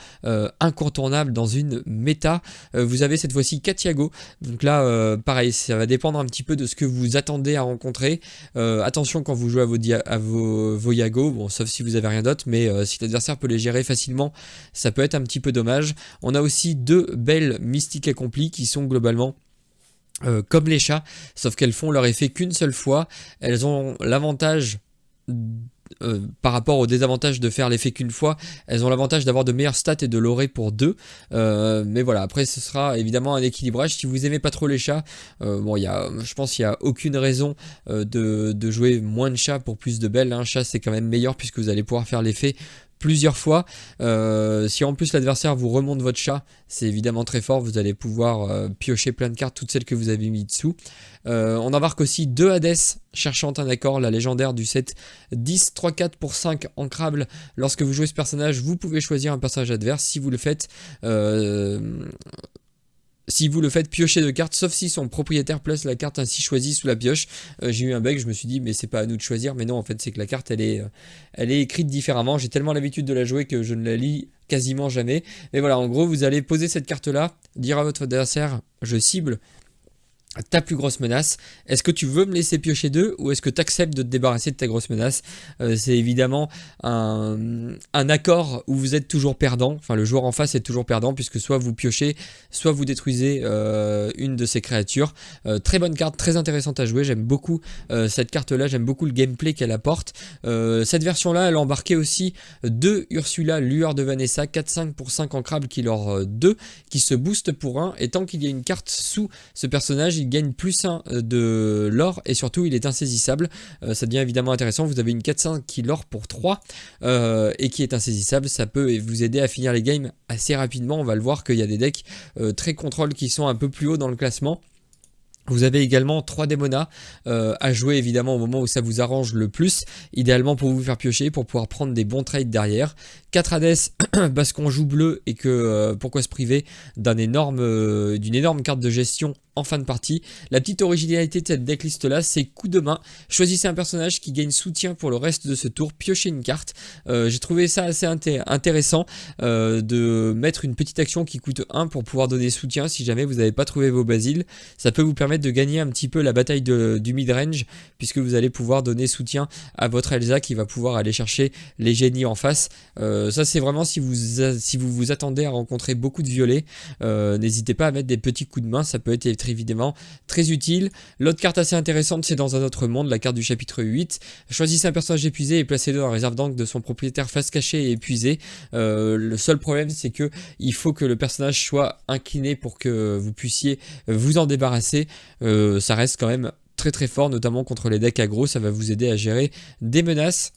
incontournable dans une méta. Vous avez cette fois-ci 4 Yago, donc là pareil, ça va dépendre un petit peu de ce que vous attendez à rencontrer. Attention quand vous jouez à vos Yago, bon, sauf si vous avez rien d'autre, mais si l'adversaire peut les gérer facilement, ça peut être un petit peu dommage. On a aussi 2 belles mystiques accomplies qui sont globalement comme les chats, sauf qu'elles font leur effet qu'une seule fois. Elles ont l'avantage par rapport au désavantage de faire l'effet qu'une fois, elles ont l'avantage d'avoir de meilleures stats et de l'aurer pour 2, mais voilà, après ce sera évidemment un équilibrage. Si vous aimez pas trop les chats, bon, je pense qu'il n'y a aucune raison de jouer moins de chats pour plus de belles. Un chat c'est quand même meilleur puisque vous allez pouvoir faire l'effet plusieurs fois. Si en plus l'adversaire vous remonte votre chat, c'est évidemment très fort, vous allez pouvoir piocher plein de cartes, toutes celles que vous avez mis dessous. On embarque aussi 2 Hades cherchant un accord, la légendaire du set 10, 3, 4 pour 5 ancrable. Lorsque vous jouez ce personnage, vous pouvez choisir un personnage adverse. Si vous le faites piocher de cartes, sauf si son propriétaire place la carte ainsi choisie sous la pioche. J'ai eu un bug, je me suis dit mais c'est pas à nous de choisir, mais non, en fait c'est que la carte elle est écrite différemment. J'ai tellement l'habitude de la jouer que je ne la lis quasiment jamais. Mais voilà, en gros vous allez poser cette carte là, dire à votre adversaire: je cible ta plus grosse menace, est-ce que tu veux me laisser piocher 2 ou est-ce que tu acceptes de te débarrasser de ta grosse menace? C'est évidemment un accord où vous êtes toujours perdant, enfin le joueur en face est toujours perdant, puisque soit vous piochez, soit vous détruisez une de ces créatures. Très bonne carte, très intéressante à jouer, j'aime beaucoup cette carte là, j'aime beaucoup le gameplay qu'elle apporte. Cette version là elle a embarqué aussi 2 Ursula Lueur de Vanessa, 4-5 pour 5 ancrables qui leur 2, qui se booste pour 1, et tant qu'il y a une carte sous ce personnage, il gagne plus 1 de l'or et surtout il est insaisissable. Ça devient évidemment intéressant. Vous avez une 4-5 qui l'or pour 3 et qui est insaisissable. Ça peut vous aider à finir les games assez rapidement. On va le voir qu'il y a des decks très contrôle qui sont un peu plus haut dans le classement. Vous avez également 3 démonas à jouer évidemment au moment où ça vous arrange le plus, idéalement pour vous faire piocher, pour pouvoir prendre des bons trades derrière. 4 Hades parce qu'on joue bleu et que pourquoi se priver d'une énorme carte de gestion en fin de partie. La petite originalité de cette decklist là, c'est coup de main. Choisissez un personnage qui gagne soutien pour le reste de ce tour, piochez une carte. J'ai trouvé ça assez intéressant de mettre une petite action qui coûte 1 pour pouvoir donner soutien si jamais vous n'avez pas trouvé vos basiles. Ça peut vous permettre de gagner un petit peu la bataille du mid-range, puisque vous allez pouvoir donner soutien à votre Elsa qui va pouvoir aller chercher les génies en face. Ça c'est vraiment si vous vous attendez à rencontrer beaucoup de violets, n'hésitez pas à mettre des petits coups de main, ça peut être évidemment très utile. L'autre carte assez intéressante, c'est Dans un autre monde, la carte du chapitre 8. Choisissez un personnage épuisé et placez-le dans la réserve d'encre de son propriétaire face cachée et épuisé. Le seul problème c'est que il faut que le personnage soit incliné pour que vous puissiez vous en débarrasser. Ça reste quand même très très fort, notamment contre les decks aggro, ça va vous aider à gérer des menaces.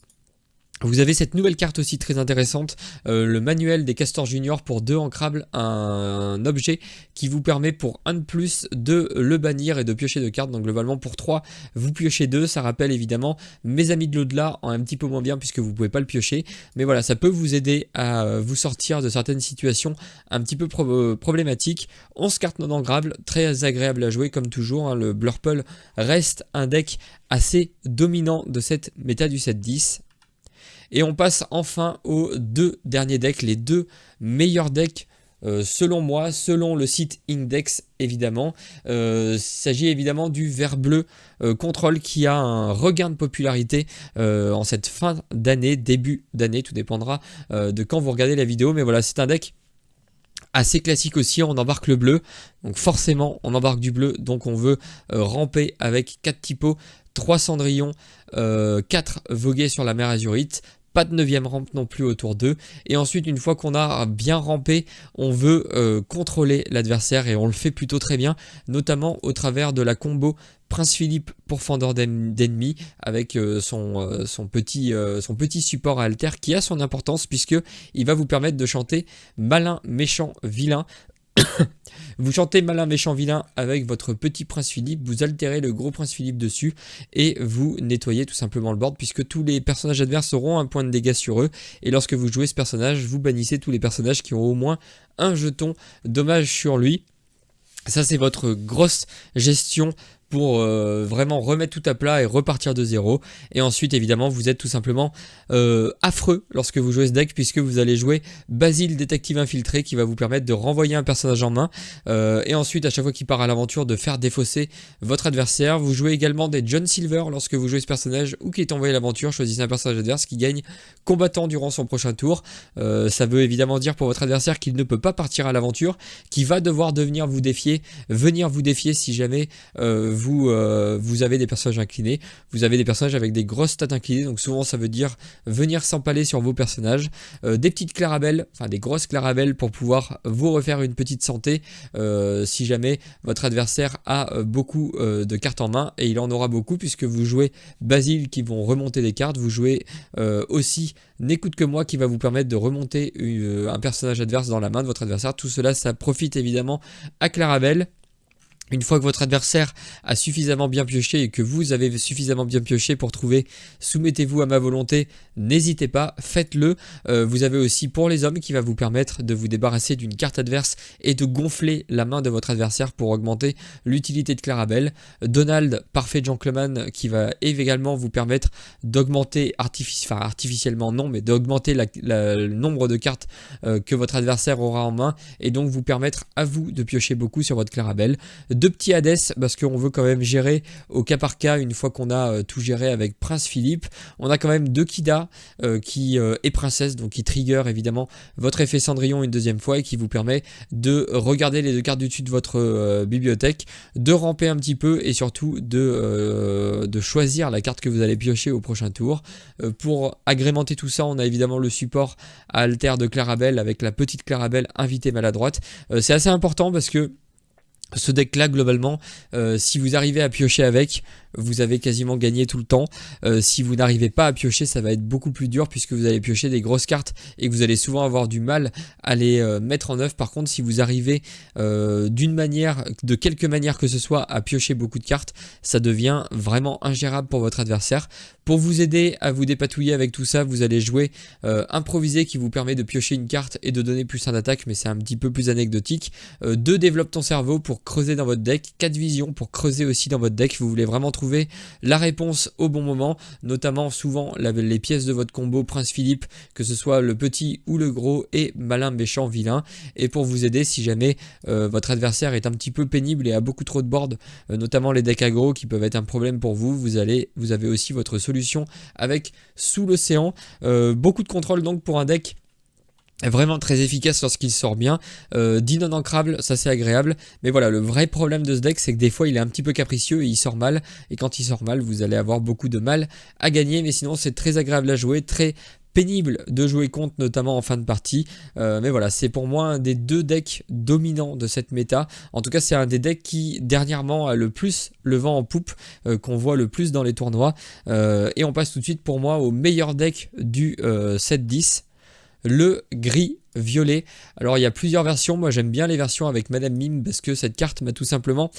Vous avez cette nouvelle carte aussi très intéressante, le manuel des castors juniors pour 2 ancrables, un objet qui vous permet pour 1 de plus de le bannir et de piocher 2 cartes. Donc globalement pour 3 vous piochez 2, ça rappelle évidemment mes amis de l'au-delà, en un petit peu moins bien puisque vous ne pouvez pas le piocher. Mais voilà, ça peut vous aider à vous sortir de certaines situations un petit peu problématiques. 11 cartes non ancrables, très agréable à jouer comme toujours, hein. Le Blurple reste un deck assez dominant de cette méta du 7-10. Et on passe enfin aux 2 derniers decks, les 2 meilleurs decks selon moi, selon le site Index évidemment. Il s'agit évidemment du vert bleu Control qui a un regain de popularité en cette fin d'année, début d'année, tout dépendra de quand vous regardez la vidéo. Mais voilà, c'est un deck assez classique aussi, on embarque le bleu, donc forcément on embarque du bleu, donc on veut ramper avec 4 typos, 3 cendrillons, 4 vogués sur la mer Azurite, pas de 9ème rampe non plus autour d'eux. Et ensuite, une fois qu'on a bien rampé, on veut contrôler l'adversaire et on le fait plutôt très bien, notamment au travers de la combo Prince Philippe pour Fendeur d'ennemis avec son petit support à alter qui a son importance puisque il va vous permettre de chanter malin, méchant, vilain. Vous chantez malin, méchant, vilain avec votre petit Prince Philippe, vous altérez le gros Prince Philippe dessus et vous nettoyez tout simplement le board puisque tous les personnages adverses auront un point de dégâts sur eux et lorsque vous jouez ce personnage, vous bannissez tous les personnages qui ont au moins un jeton dommage sur lui. Ça c'est votre grosse gestion pour vraiment remettre tout à plat et repartir de zéro. Et ensuite évidemment vous êtes tout simplement affreux lorsque vous jouez ce deck puisque vous allez jouer Basile détective infiltré qui va vous permettre de renvoyer un personnage en main et ensuite à chaque fois qu'il part à l'aventure de faire défausser votre adversaire. Vous jouez également des John Silver lorsque vous jouez ce personnage ou qui est envoyé à l'aventure, choisissez un personnage adverse qui gagne combattant durant son prochain tour. Ça veut évidemment dire pour votre adversaire qu'il ne peut pas partir à l'aventure, qu'il va devoir venir vous défier si jamais vous avez des personnages inclinés, vous avez des personnages avec des grosses stats inclinées, donc souvent ça veut dire venir s'empaler sur vos personnages, des petites clarabelles, enfin des grosses clarabelles pour pouvoir vous refaire une petite santé si jamais votre adversaire a beaucoup de cartes en main, et il en aura beaucoup puisque vous jouez Basile qui vont remonter des cartes, vous jouez aussi N'écoute que moi qui va vous permettre de remonter un personnage adverse dans la main de votre adversaire. Tout cela, ça profite évidemment à Clarabelle. Une fois que votre adversaire a suffisamment bien pioché et que vous avez suffisamment bien pioché pour trouver soumettez-vous à ma volonté, n'hésitez pas, faites-le. Vous avez aussi pour les hommes qui va vous permettre de vous débarrasser d'une carte adverse et de gonfler la main de votre adversaire pour augmenter l'utilité de Clarabelle. Donald, parfait gentleman, qui va également vous permettre d'augmenter, artificiellement non, mais d'augmenter le nombre de cartes que votre adversaire aura en main et donc vous permettre à vous de piocher beaucoup sur votre Clarabelle. 2 petits Hades parce qu'on veut quand même gérer au cas par cas une fois qu'on a tout géré avec Prince Philippe. On a quand même 2 Kida qui est princesse, donc qui trigger évidemment votre effet Cendrillon une deuxième fois et qui vous permet de regarder les 2 cartes du dessus de votre bibliothèque, de ramper un petit peu et surtout de choisir la carte que vous allez piocher au prochain tour. Pour agrémenter tout ça, on a évidemment le support à alter de Clarabelle avec la petite Clarabelle invitée maladroite. C'est assez important parce que ce deck là globalement, si vous arrivez à piocher avec, vous avez quasiment gagné tout le temps. Si vous n'arrivez pas à piocher, ça va être beaucoup plus dur puisque vous allez piocher des grosses cartes et que vous allez souvent avoir du mal à les mettre en œuvre. Par contre, si vous arrivez d'une manière, de quelque manière que ce soit, à piocher beaucoup de cartes, ça devient vraiment ingérable pour votre adversaire. Pour vous aider à vous dépatouiller avec tout ça, vous allez jouer improvisé qui vous permet de piocher une carte et de donner plus 1 d'attaque, mais c'est un petit peu plus anecdotique. 2 développe ton cerveau pour creuser dans votre deck, 4 vision pour creuser aussi dans votre deck. Vous voulez vraiment trouver la réponse au bon moment, notamment souvent les pièces de votre combo Prince Philippe, que ce soit le petit ou le gros, et malin, méchant, vilain. Et pour vous aider, si jamais votre adversaire est un petit peu pénible et a beaucoup trop de board, notamment les decks aggro qui peuvent être un problème pour vous, vous avez aussi votre solution avec Sous l'océan. Beaucoup de contrôle donc pour un deck vraiment très efficace lorsqu'il sort bien. 10 non ancrables, ça c'est agréable, mais voilà, le vrai problème de ce deck c'est que des fois il est un petit peu capricieux et il sort mal, et quand il sort mal vous allez avoir beaucoup de mal à gagner, mais sinon c'est très agréable à jouer, très pénible de jouer contre, notamment en fin de partie. Mais voilà, c'est pour moi un des 2 decks dominants de cette méta. En tout cas, c'est un des decks qui dernièrement a le plus le vent en poupe, qu'on voit le plus dans les tournois. Et on passe tout de suite pour moi au meilleur deck du 7-10. Le gris-violet. Alors il y a plusieurs versions, moi j'aime bien les versions avec Madame Mime parce que cette carte m'a tout simplement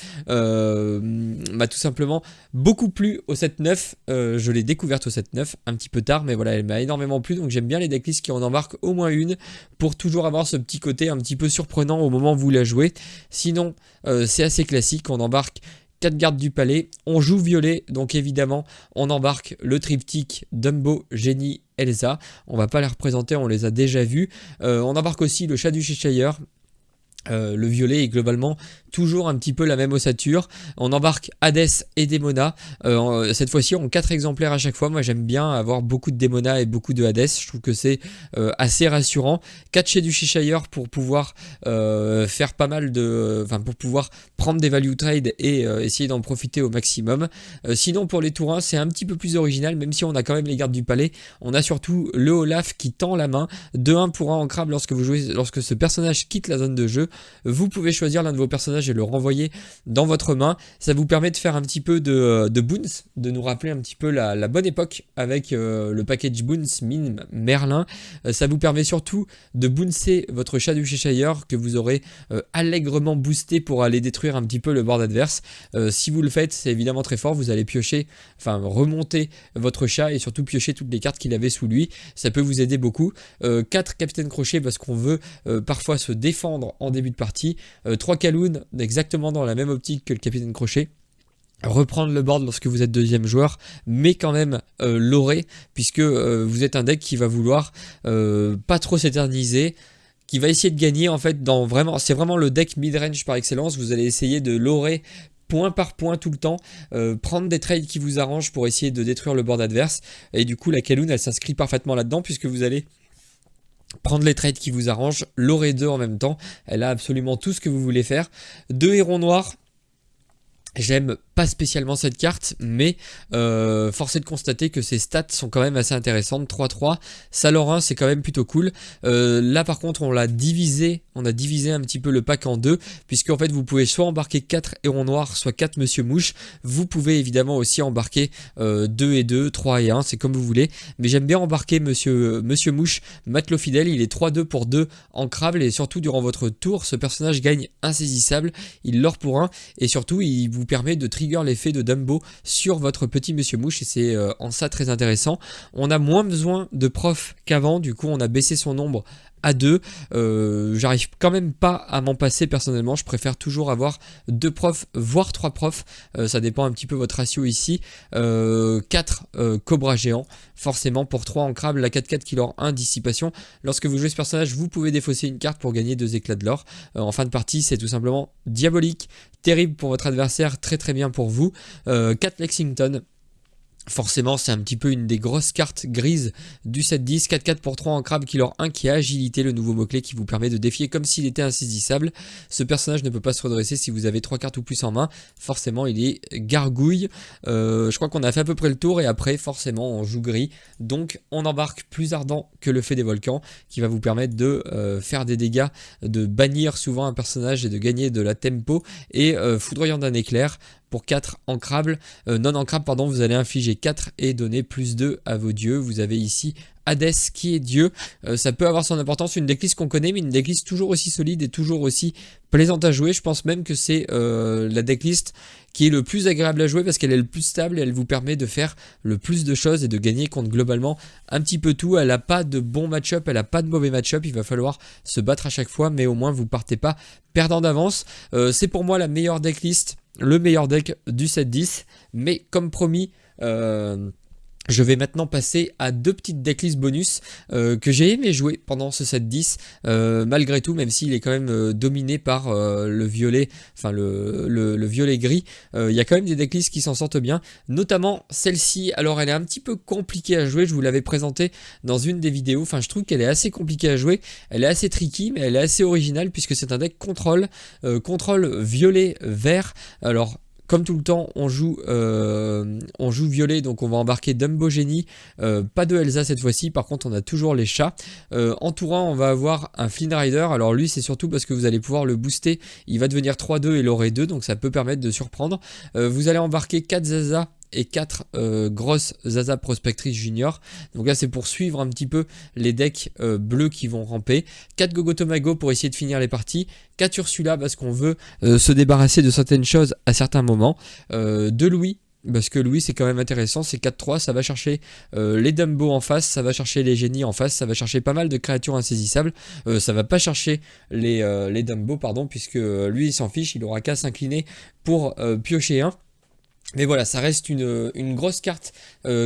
beaucoup plu au 7-9. Je l'ai découverte au 7-9 un petit peu tard, mais voilà, elle m'a énormément plu, donc j'aime bien les decklists qui en embarquent au moins une pour toujours avoir ce petit côté un petit peu surprenant au moment où vous la jouez. Sinon c'est assez classique, on embarque 4 gardes du palais, on joue violet, donc évidemment on embarque le triptyque Dumbo, Génie, Elsa. On va pas les représenter, on les a déjà vus. On embarque aussi le chat du Cheshire. Le violet est globalement toujours un petit peu la même ossature. On embarque Hades et Démona. Cette fois-ci en 4 exemplaires à chaque fois. Moi j'aime bien avoir beaucoup de Démona et beaucoup de Hades. Je trouve que c'est assez rassurant. 4 chez du Cheshire pour pouvoir faire pas mal de... Enfin pour pouvoir prendre des value trade et essayer d'en profiter au maximum. Sinon pour les tours 1 c'est un petit peu plus original. Même si on a quand même les gardes du palais. On a surtout le Olaf qui tend la main. 2-1 pour 1 en crabe lorsque ce personnage quitte la zone de jeu. Vous pouvez choisir l'un de vos personnages et le renvoyer dans votre main. Ça vous permet de faire un petit peu de boons, de nous rappeler un petit peu la bonne époque avec le package boons mine Merlin. Ça vous permet surtout de bouncer votre chat du Cheshire que vous aurez allègrement boosté pour aller détruire un petit peu le board adverse. Si vous le faites, c'est évidemment très fort. Vous allez piocher, enfin remonter votre chat et surtout piocher toutes les cartes qu'il avait sous lui. Ça peut vous aider beaucoup. 4 Capitaine Crochet parce qu'on veut parfois se défendre en début de partie. 3 Kaloun exactement dans la même optique que le Capitaine Crochet. Reprendre le board lorsque vous êtes deuxième joueur, mais quand même l'aurer, puisque vous êtes un deck qui va vouloir pas trop s'éterniser, qui va essayer de gagner en fait dans vraiment, c'est vraiment le deck mid-range par excellence. Vous allez essayer de l'aurer point par point tout le temps, prendre des trades qui vous arrangent pour essayer de détruire le board adverse, et du coup la Kaloun elle s'inscrit parfaitement là-dedans puisque vous allez prendre les trades qui vous arrangent, l'aurer 2 en même temps, elle a absolument tout ce que vous voulez faire. 2 hérons noirs, j'aime pas spécialement cette carte, mais force est de constater que ses stats sont quand même assez intéressantes. 3-3, Salorin c'est quand même plutôt cool. Là par contre on a divisé un petit peu le pack en 2, puisque en fait vous pouvez soit embarquer 4 hérons noirs, soit 4 Monsieur Mouche. Vous pouvez évidemment aussi embarquer 2 et 2, 3 et 1, c'est comme vous voulez, mais j'aime bien embarquer Monsieur Mouche, matelot fidèle. Il est 3-2 pour 2 ancrable, et surtout durant votre tour ce personnage gagne insaisissable, il l'or pour 1, et surtout il vous permet de trigger l'effet de Dumbo sur votre petit Monsieur Mouche, et c'est en ça très intéressant. On a moins besoin de profs qu'avant, du coup on a baissé son nombre à 2. J'arrive quand même pas à m'en passer personnellement, je préfère toujours avoir 2 profs voire 3 profs, ça dépend un petit peu votre ratio ici. 4 cobras géants forcément pour 3 ancrables, la 4-4 qui leur 1 dissipation. Lorsque vous jouez ce personnage vous pouvez défausser une carte pour gagner 2 éclats de l'or. En fin de partie c'est tout simplement diabolique, terrible pour votre adversaire, très très bien pour vous. 4 Lexington. Forcément c'est un petit peu une des grosses cartes grises du 7-10, 4-4 pour 3 en crabe qui leur 1 qui a agilité, le nouveau mot-clé qui vous permet de défier comme s'il était insaisissable. Ce personnage ne peut pas se redresser si vous avez 3 cartes ou plus en main, forcément il est gargouille. Je crois qu'on a fait à peu près le tour, et après forcément on joue gris, donc on embarque plus ardent que le feu des volcans qui va vous permettre de faire des dégâts, de bannir souvent un personnage et de gagner de la tempo, et foudroyant d'un éclair. Pour 4 ancrables, non ancrables pardon, vous allez infliger 4 et donner plus 2 à vos dieux. Vous avez ici Hades qui est dieu. Ça peut avoir son importance, une decklist qu'on connaît, mais une decklist toujours aussi solide et toujours aussi plaisante à jouer. Je pense même que c'est la decklist qui est le plus agréable à jouer parce qu'elle est le plus stable et elle vous permet de faire le plus de choses et de gagner contre globalement un petit peu tout. Elle n'a pas de bon match-up, elle n'a pas de mauvais match-up, il va falloir se battre à chaque fois, mais au moins vous partez pas perdant d'avance. C'est pour moi la meilleure decklist, le meilleur deck du 7-10, mais comme promis, je vais maintenant passer à 2 petites decklists bonus que j'ai aimé jouer pendant ce 7-10, malgré tout, même s'il est quand même dominé par le violet, enfin le violet gris. Il y a quand même des decklists qui s'en sortent bien, notamment celle-ci. Alors elle est un petit peu compliquée à jouer, je vous l'avais présentée dans une des vidéos, enfin je trouve qu'elle est assez compliquée à jouer, elle est assez tricky, mais elle est assez originale puisque c'est un deck contrôle violet vert. Alors Comme tout le temps, on joue violet, donc on va embarquer Dumbo Genie, pas de Elsa cette fois-ci, par contre on a toujours les chats. Entourant, on va avoir un Flynn Rider, alors lui c'est surtout parce que vous allez pouvoir le booster, il va devenir 3-2 et il aurait 2, donc ça peut permettre de surprendre. Vous allez embarquer 4 Zaza et 4 grosses Zaza Prospectrice Junior. Donc là c'est pour suivre un petit peu les decks bleus qui vont ramper. 4 Gogotomago pour essayer de finir les parties. 4 Ursula parce qu'on veut se débarrasser de certaines choses à certains moments. 2 Louis. Parce que Louis c'est quand même intéressant, c'est 4-3, ça va chercher les Dumbo en face, ça va chercher les génies en face, ça va chercher pas mal de créatures insaisissables, ça va pas chercher les Dumbo pardon, puisque lui il s'en fiche, il aura qu'à s'incliner pour piocher un. Mais voilà, ça reste une grosse carte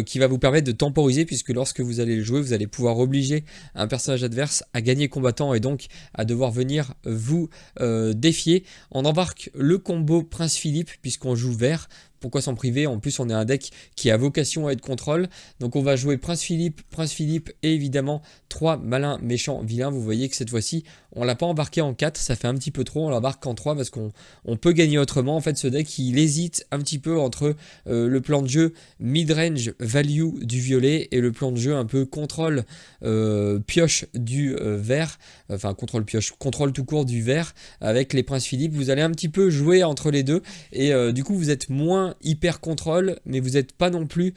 qui va vous permettre de temporiser, puisque lorsque vous allez le jouer, vous allez pouvoir obliger un personnage adverse à gagner combattant et donc à devoir venir vous défier. On embarque le combo Prince Philippe puisqu'on joue vert. Pourquoi s'en priver? En plus on est un deck qui a vocation à être contrôle. Donc on va jouer Prince Philippe et évidemment 3 malins, méchants, vilains. Vous voyez que cette fois-ci on l'a pas embarqué en 4, ça fait un petit peu trop. On l'embarque en 3 parce qu'on peut gagner autrement. En fait ce deck il hésite un petit peu entre le plan de jeu mid-range value du violet et le plan de jeu un peu contrôle pioche du vert. Enfin contrôle pioche, contrôle tout court du vert avec les Prince Philippe. Vous allez un petit peu jouer entre les deux et du coup vous êtes moins hyper contrôle, mais vous n'êtes pas non plus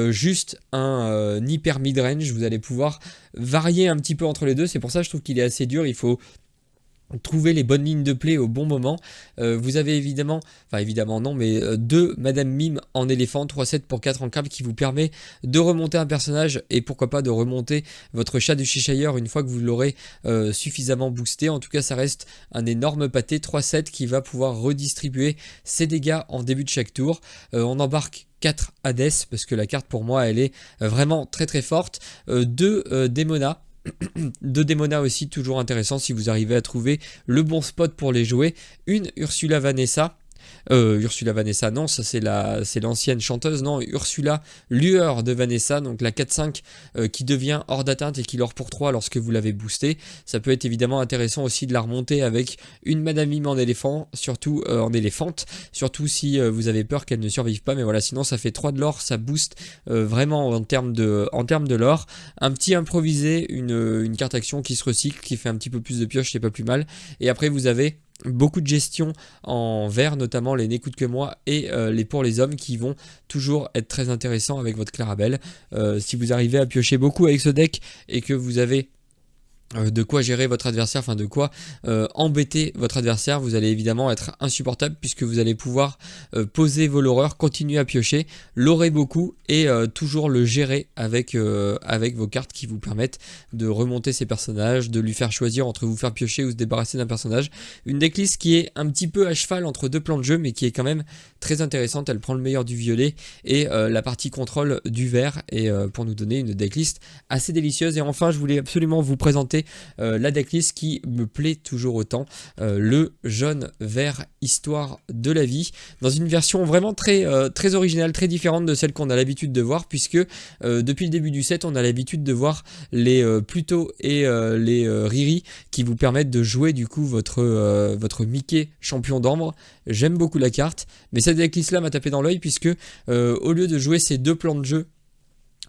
juste un hyper mid-range. Vous allez pouvoir varier un petit peu entre les deux. C'est pour ça que je trouve qu'il est assez dur. Il faut trouver les bonnes lignes de play au bon moment. Vous avez évidemment non, mais 2 Madame Mime en éléphant, 3-7 pour 4 en crabe qui vous permet de remonter un personnage et pourquoi pas de remonter votre chat de Cheshire une fois que vous l'aurez suffisamment boosté. En tout cas ça reste un énorme pâté, 3-7 qui va pouvoir redistribuer ses dégâts en début de chaque tour. On embarque 4 Hades parce que la carte pour moi elle est vraiment très très forte. 2 Démona. 2 Démona aussi, toujours intéressant si vous arrivez à trouver le bon spot pour les jouer. Une Ursula Vanessa. Ursula Vanessa, non, ça c'est l'ancienne chanteuse, non, Ursula Lueur de Vanessa, donc la 4-5 qui devient hors d'atteinte et qui l'or pour 3 lorsque vous l'avez boosté. Ça peut être évidemment intéressant aussi de la remonter avec une Madame Mime en éléphant, surtout en éléphante, surtout si vous avez peur qu'elle ne survive pas, mais voilà, sinon ça fait 3 de l'or, ça booste vraiment en termes de l'or. Un petit improvisé, une carte action qui se recycle, qui fait un petit peu plus de pioche, c'est pas plus mal. Et après vous avez beaucoup de gestion en vert, notamment les N'écoute que moi et les pour les hommes qui vont toujours être très intéressants avec votre Clarabelle. Si vous arrivez à piocher beaucoup avec ce deck et que vous avez de quoi gérer votre adversaire, enfin de quoi embêter votre adversaire, vous allez évidemment être insupportable puisque vous allez pouvoir poser vos loreurs, continuer à piocher, lorer beaucoup et toujours le gérer avec vos cartes qui vous permettent de remonter ces personnages, de lui faire choisir entre vous faire piocher ou se débarrasser d'un personnage. Une decklist qui est un petit peu à cheval entre 2 plans de jeu mais qui est quand même très intéressante. Elle prend le meilleur du violet et la partie contrôle du vert et pour nous donner une decklist assez délicieuse. Et enfin je voulais absolument vous présenter la decklist qui me plaît toujours autant, le jaune vert histoire de la vie, dans une version vraiment très originale, très différente de celle qu'on a l'habitude de voir, puisque depuis le début du set on a l'habitude de voir les Pluto et les Riri qui vous permettent de jouer du coup votre Mickey champion d'ambre. J'aime beaucoup la carte, mais cette decklist là m'a tapé dans l'œil puisque au lieu de jouer ces 2 plans de jeu,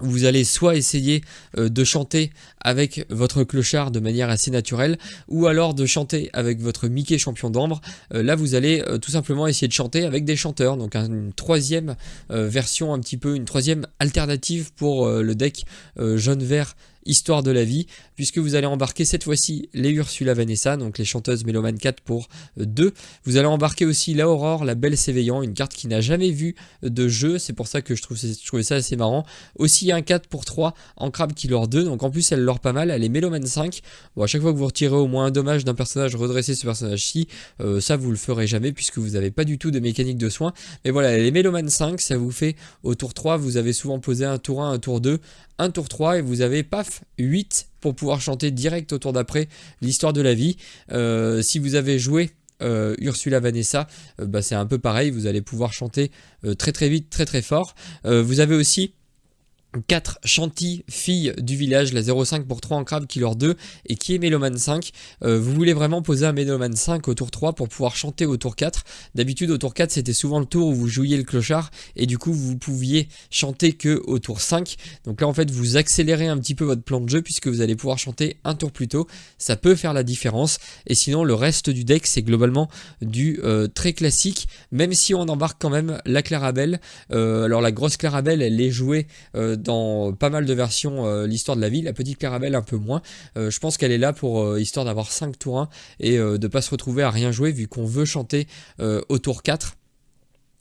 vous allez soit essayer de chanter avec votre clochard de manière assez naturelle, ou alors de chanter avec votre Mickey champion d'ambre. Là vous allez tout simplement essayer de chanter avec des chanteurs, donc une troisième version, un petit peu une troisième alternative pour le deck jaune-vert histoire de la vie, puisque vous allez embarquer cette fois-ci les Ursula Vanessa, donc les chanteuses Méloman 4 pour 2. Vous allez embarquer aussi la Aurore, la Belle S'éveillant, une carte qui n'a jamais vu de jeu, c'est pour ça que je trouvais ça assez marrant. Aussi un 4 pour 3 en crabe qui lore 2, donc en plus elle lore pas mal, elle est Méloman 5. Bon, à chaque fois que vous retirez au moins un dommage d'un personnage, redressez ce personnage-ci, ça vous le ferez jamais puisque vous n'avez pas du tout de mécanique de soin. Mais voilà, elle est Méloman 5, ça vous fait au tour 3, vous avez souvent posé un tour 1, un tour 2, un tour 3 et vous avez paf 8 pour pouvoir chanter direct au tour d'après l'histoire de la vie. Si vous avez joué Ursula Vanessa, c'est un peu pareil, vous allez pouvoir chanter très très vite, très très fort. Vous avez aussi 4 Shanti, fille du village, la 0,5 pour 3 en crabe, killer 2 et qui est Méloman 5. Vous voulez vraiment poser un Méloman 5 au tour 3 pour pouvoir chanter au tour 4. D'habitude au tour 4 c'était souvent le tour où vous jouiez le clochard et du coup vous pouviez chanter que au tour 5. Donc là en fait vous accélérez un petit peu votre plan de jeu puisque vous allez pouvoir chanter un tour plus tôt. Ça peut faire la différence et sinon le reste du deck c'est globalement du très classique, même si on embarque quand même la Clarabelle. Alors la grosse Clarabelle elle est jouée dans pas mal de versions l'histoire de la vie, la petite Clarabelle un peu moins. Je pense qu'elle est là pour histoire d'avoir 5 tours 1 et de pas se retrouver à rien jouer vu qu'on veut chanter au tour 4.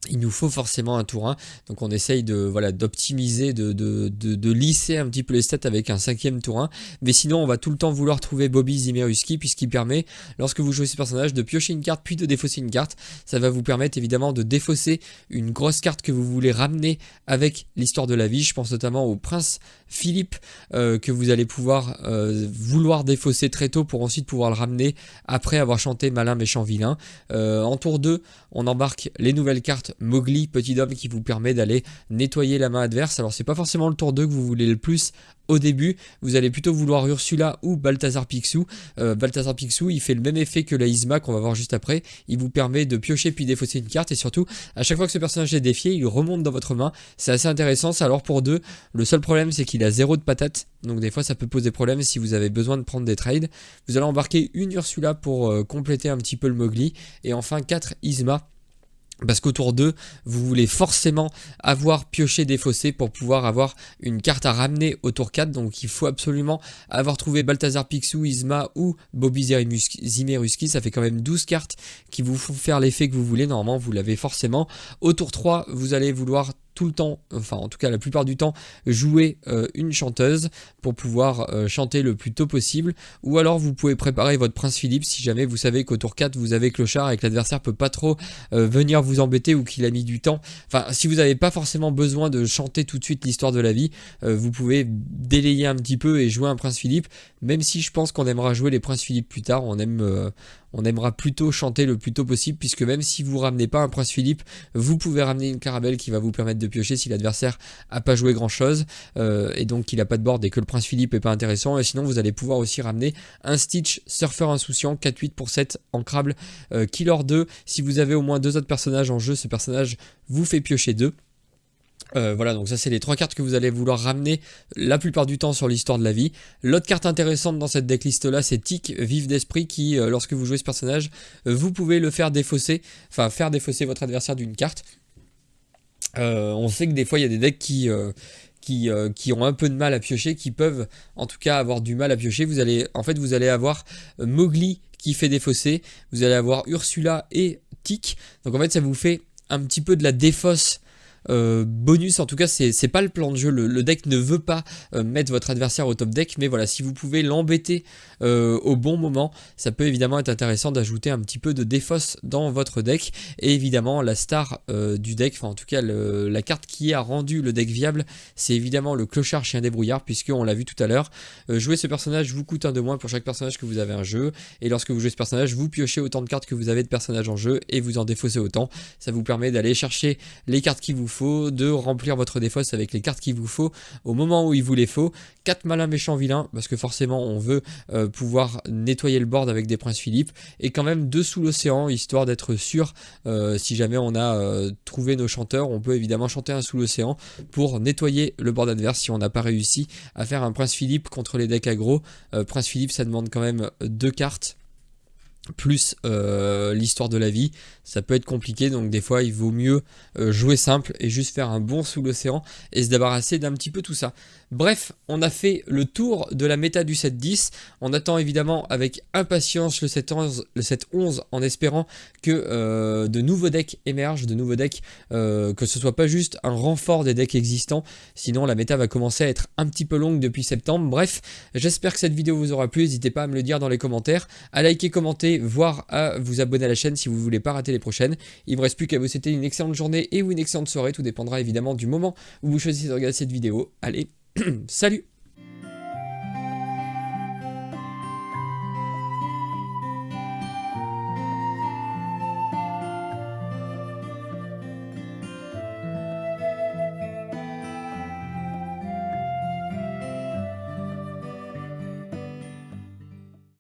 Il nous faut forcément un tour 1, donc on essaye de voilà d'optimiser, de lisser un petit peu les stats avec un 5e tour 1, mais sinon on va tout le temps vouloir trouver Bobby Zimeruski puisqu'il permet, lorsque vous jouez ce personnage, de piocher une carte puis de défausser une carte. Ça va vous permettre évidemment de défausser une grosse carte que vous voulez ramener avec l'histoire de la vie. Je pense notamment au prince Philippe que vous allez pouvoir vouloir défausser très tôt pour ensuite pouvoir le ramener après avoir chanté malin, méchant, vilain. En tour 2, on embarque les nouvelles cartes Mowgli, petit homme, qui vous permet d'aller nettoyer la main adverse. Alors c'est pas forcément le tour 2 que vous voulez le plus au début, vous allez plutôt vouloir Ursula ou Balthazar Picsou. Balthazar Picsou, il fait le même effet que la Yzma qu'on va voir juste après. Il vous permet de piocher puis défausser une carte et surtout, à chaque fois que ce personnage est défié, il remonte dans votre main. C'est assez intéressant, ça. Alors pour 2, le seul problème c'est qu'il a 0 de patate. Donc des fois ça peut poser problème si vous avez besoin de prendre des trades. Vous allez embarquer une Ursula pour compléter un petit peu le Mowgli. Et enfin 4 Yzma. Parce qu'au tour 2, vous voulez forcément avoir pioché défaussé pour pouvoir avoir une carte à ramener au tour 4. Donc il faut absolument avoir trouvé Balthazar Picsou, Yzma ou Bobby Zimeruski. Ça fait quand même 12 cartes qui vous font faire l'effet que vous voulez. Normalement, vous l'avez forcément. Au tour 3, vous allez vouloir tout le temps, enfin en tout cas la plupart du temps, jouer une chanteuse pour pouvoir chanter le plus tôt possible, ou alors vous pouvez préparer votre prince Philippe si jamais vous savez qu'au tour 4 vous avez clochard et que l'adversaire peut pas trop venir vous embêter ou qu'il a mis du temps. Enfin si vous n'avez pas forcément besoin de chanter tout de suite l'histoire de la vie, vous pouvez délayer un petit peu et jouer un prince Philippe, même si je pense qu'on aimera jouer les princes Philippe plus tard. On aimera plutôt chanter le plus tôt possible, puisque même si vous ramenez pas un prince Philippe, vous pouvez ramener une Clarabelle qui va vous permettre de piocher si l'adversaire a pas joué grand chose et donc qu'il a pas de board et que le prince Philippe est pas intéressant. Et sinon vous allez pouvoir aussi ramener un Stitch surfeur insouciant 4-8 pour 7 ancrable killer 2. Si vous avez au moins 2 autres personnages en jeu, ce personnage vous fait piocher 2. Voilà, donc ça c'est les 3 cartes que vous allez vouloir ramener la plupart du temps sur l'histoire de la vie. L'autre carte intéressante dans cette decklist là, c'est Tic, vif d'esprit, qui lorsque vous jouez ce personnage, vous pouvez le faire défausser, enfin faire défausser votre adversaire d'une carte. On sait que des fois il y a des decks qui ont un peu de mal à piocher, qui peuvent en tout cas avoir du mal à piocher. Vous allez avoir Mowgli qui fait défausser, vous allez avoir Ursula et Tic. Donc en fait ça vous fait un petit peu de la défausse bonus. En tout cas c'est pas le plan de jeu, le deck ne veut pas mettre votre adversaire au top deck, mais voilà, si vous pouvez l'embêter au bon moment, ça peut évidemment être intéressant d'ajouter un petit peu de défausse dans votre deck. Et évidemment la star du deck, enfin en tout cas la carte qui a rendu le deck viable, c'est évidemment le clochard chien débrouillard, puisque on l'a vu tout à l'heure, jouer ce personnage vous coûte un de moins pour chaque personnage que vous avez en jeu, et lorsque vous jouez ce personnage vous piochez autant de cartes que vous avez de personnages en jeu et vous en défaussez autant. Ça vous permet d'aller chercher les cartes qu'il vous faut, de remplir votre défausse avec les cartes qu'il vous faut au moment où il vous les faut. 4 malins méchants vilains, parce que forcément on veut pouvoir nettoyer le board avec des princes Philippe, et quand même 2 sous l'océan, histoire d'être sûr, si jamais on a trouvé nos chanteurs, on peut évidemment chanter un sous l'océan pour nettoyer le board adverse si on n'a pas réussi à faire un prince Philippe contre les decks aggro. Prince Philippe ça demande quand même 2 cartes plus l'histoire de la vie, ça peut être compliqué, donc des fois il vaut mieux jouer simple et juste faire un bon sous l'océan et se débarrasser d'un petit peu tout ça. Bref, on a fait le tour de la méta du 7-10, on attend évidemment avec impatience le 7-11 en espérant que de nouveaux decks émergent, de nouveaux decks, que ce soit pas juste un renfort des decks existants, sinon la méta va commencer à être un petit peu longue depuis septembre. Bref, j'espère que cette vidéo vous aura plu, n'hésitez pas à me le dire dans les commentaires, à liker, commenter, voire à vous abonner à la chaîne si vous ne voulez pas rater les prochaines. Il ne me reste plus qu'à vous souhaiter une excellente journée et ou une excellente soirée, tout dépendra évidemment du moment où vous choisissez de regarder cette vidéo. Allez, salut!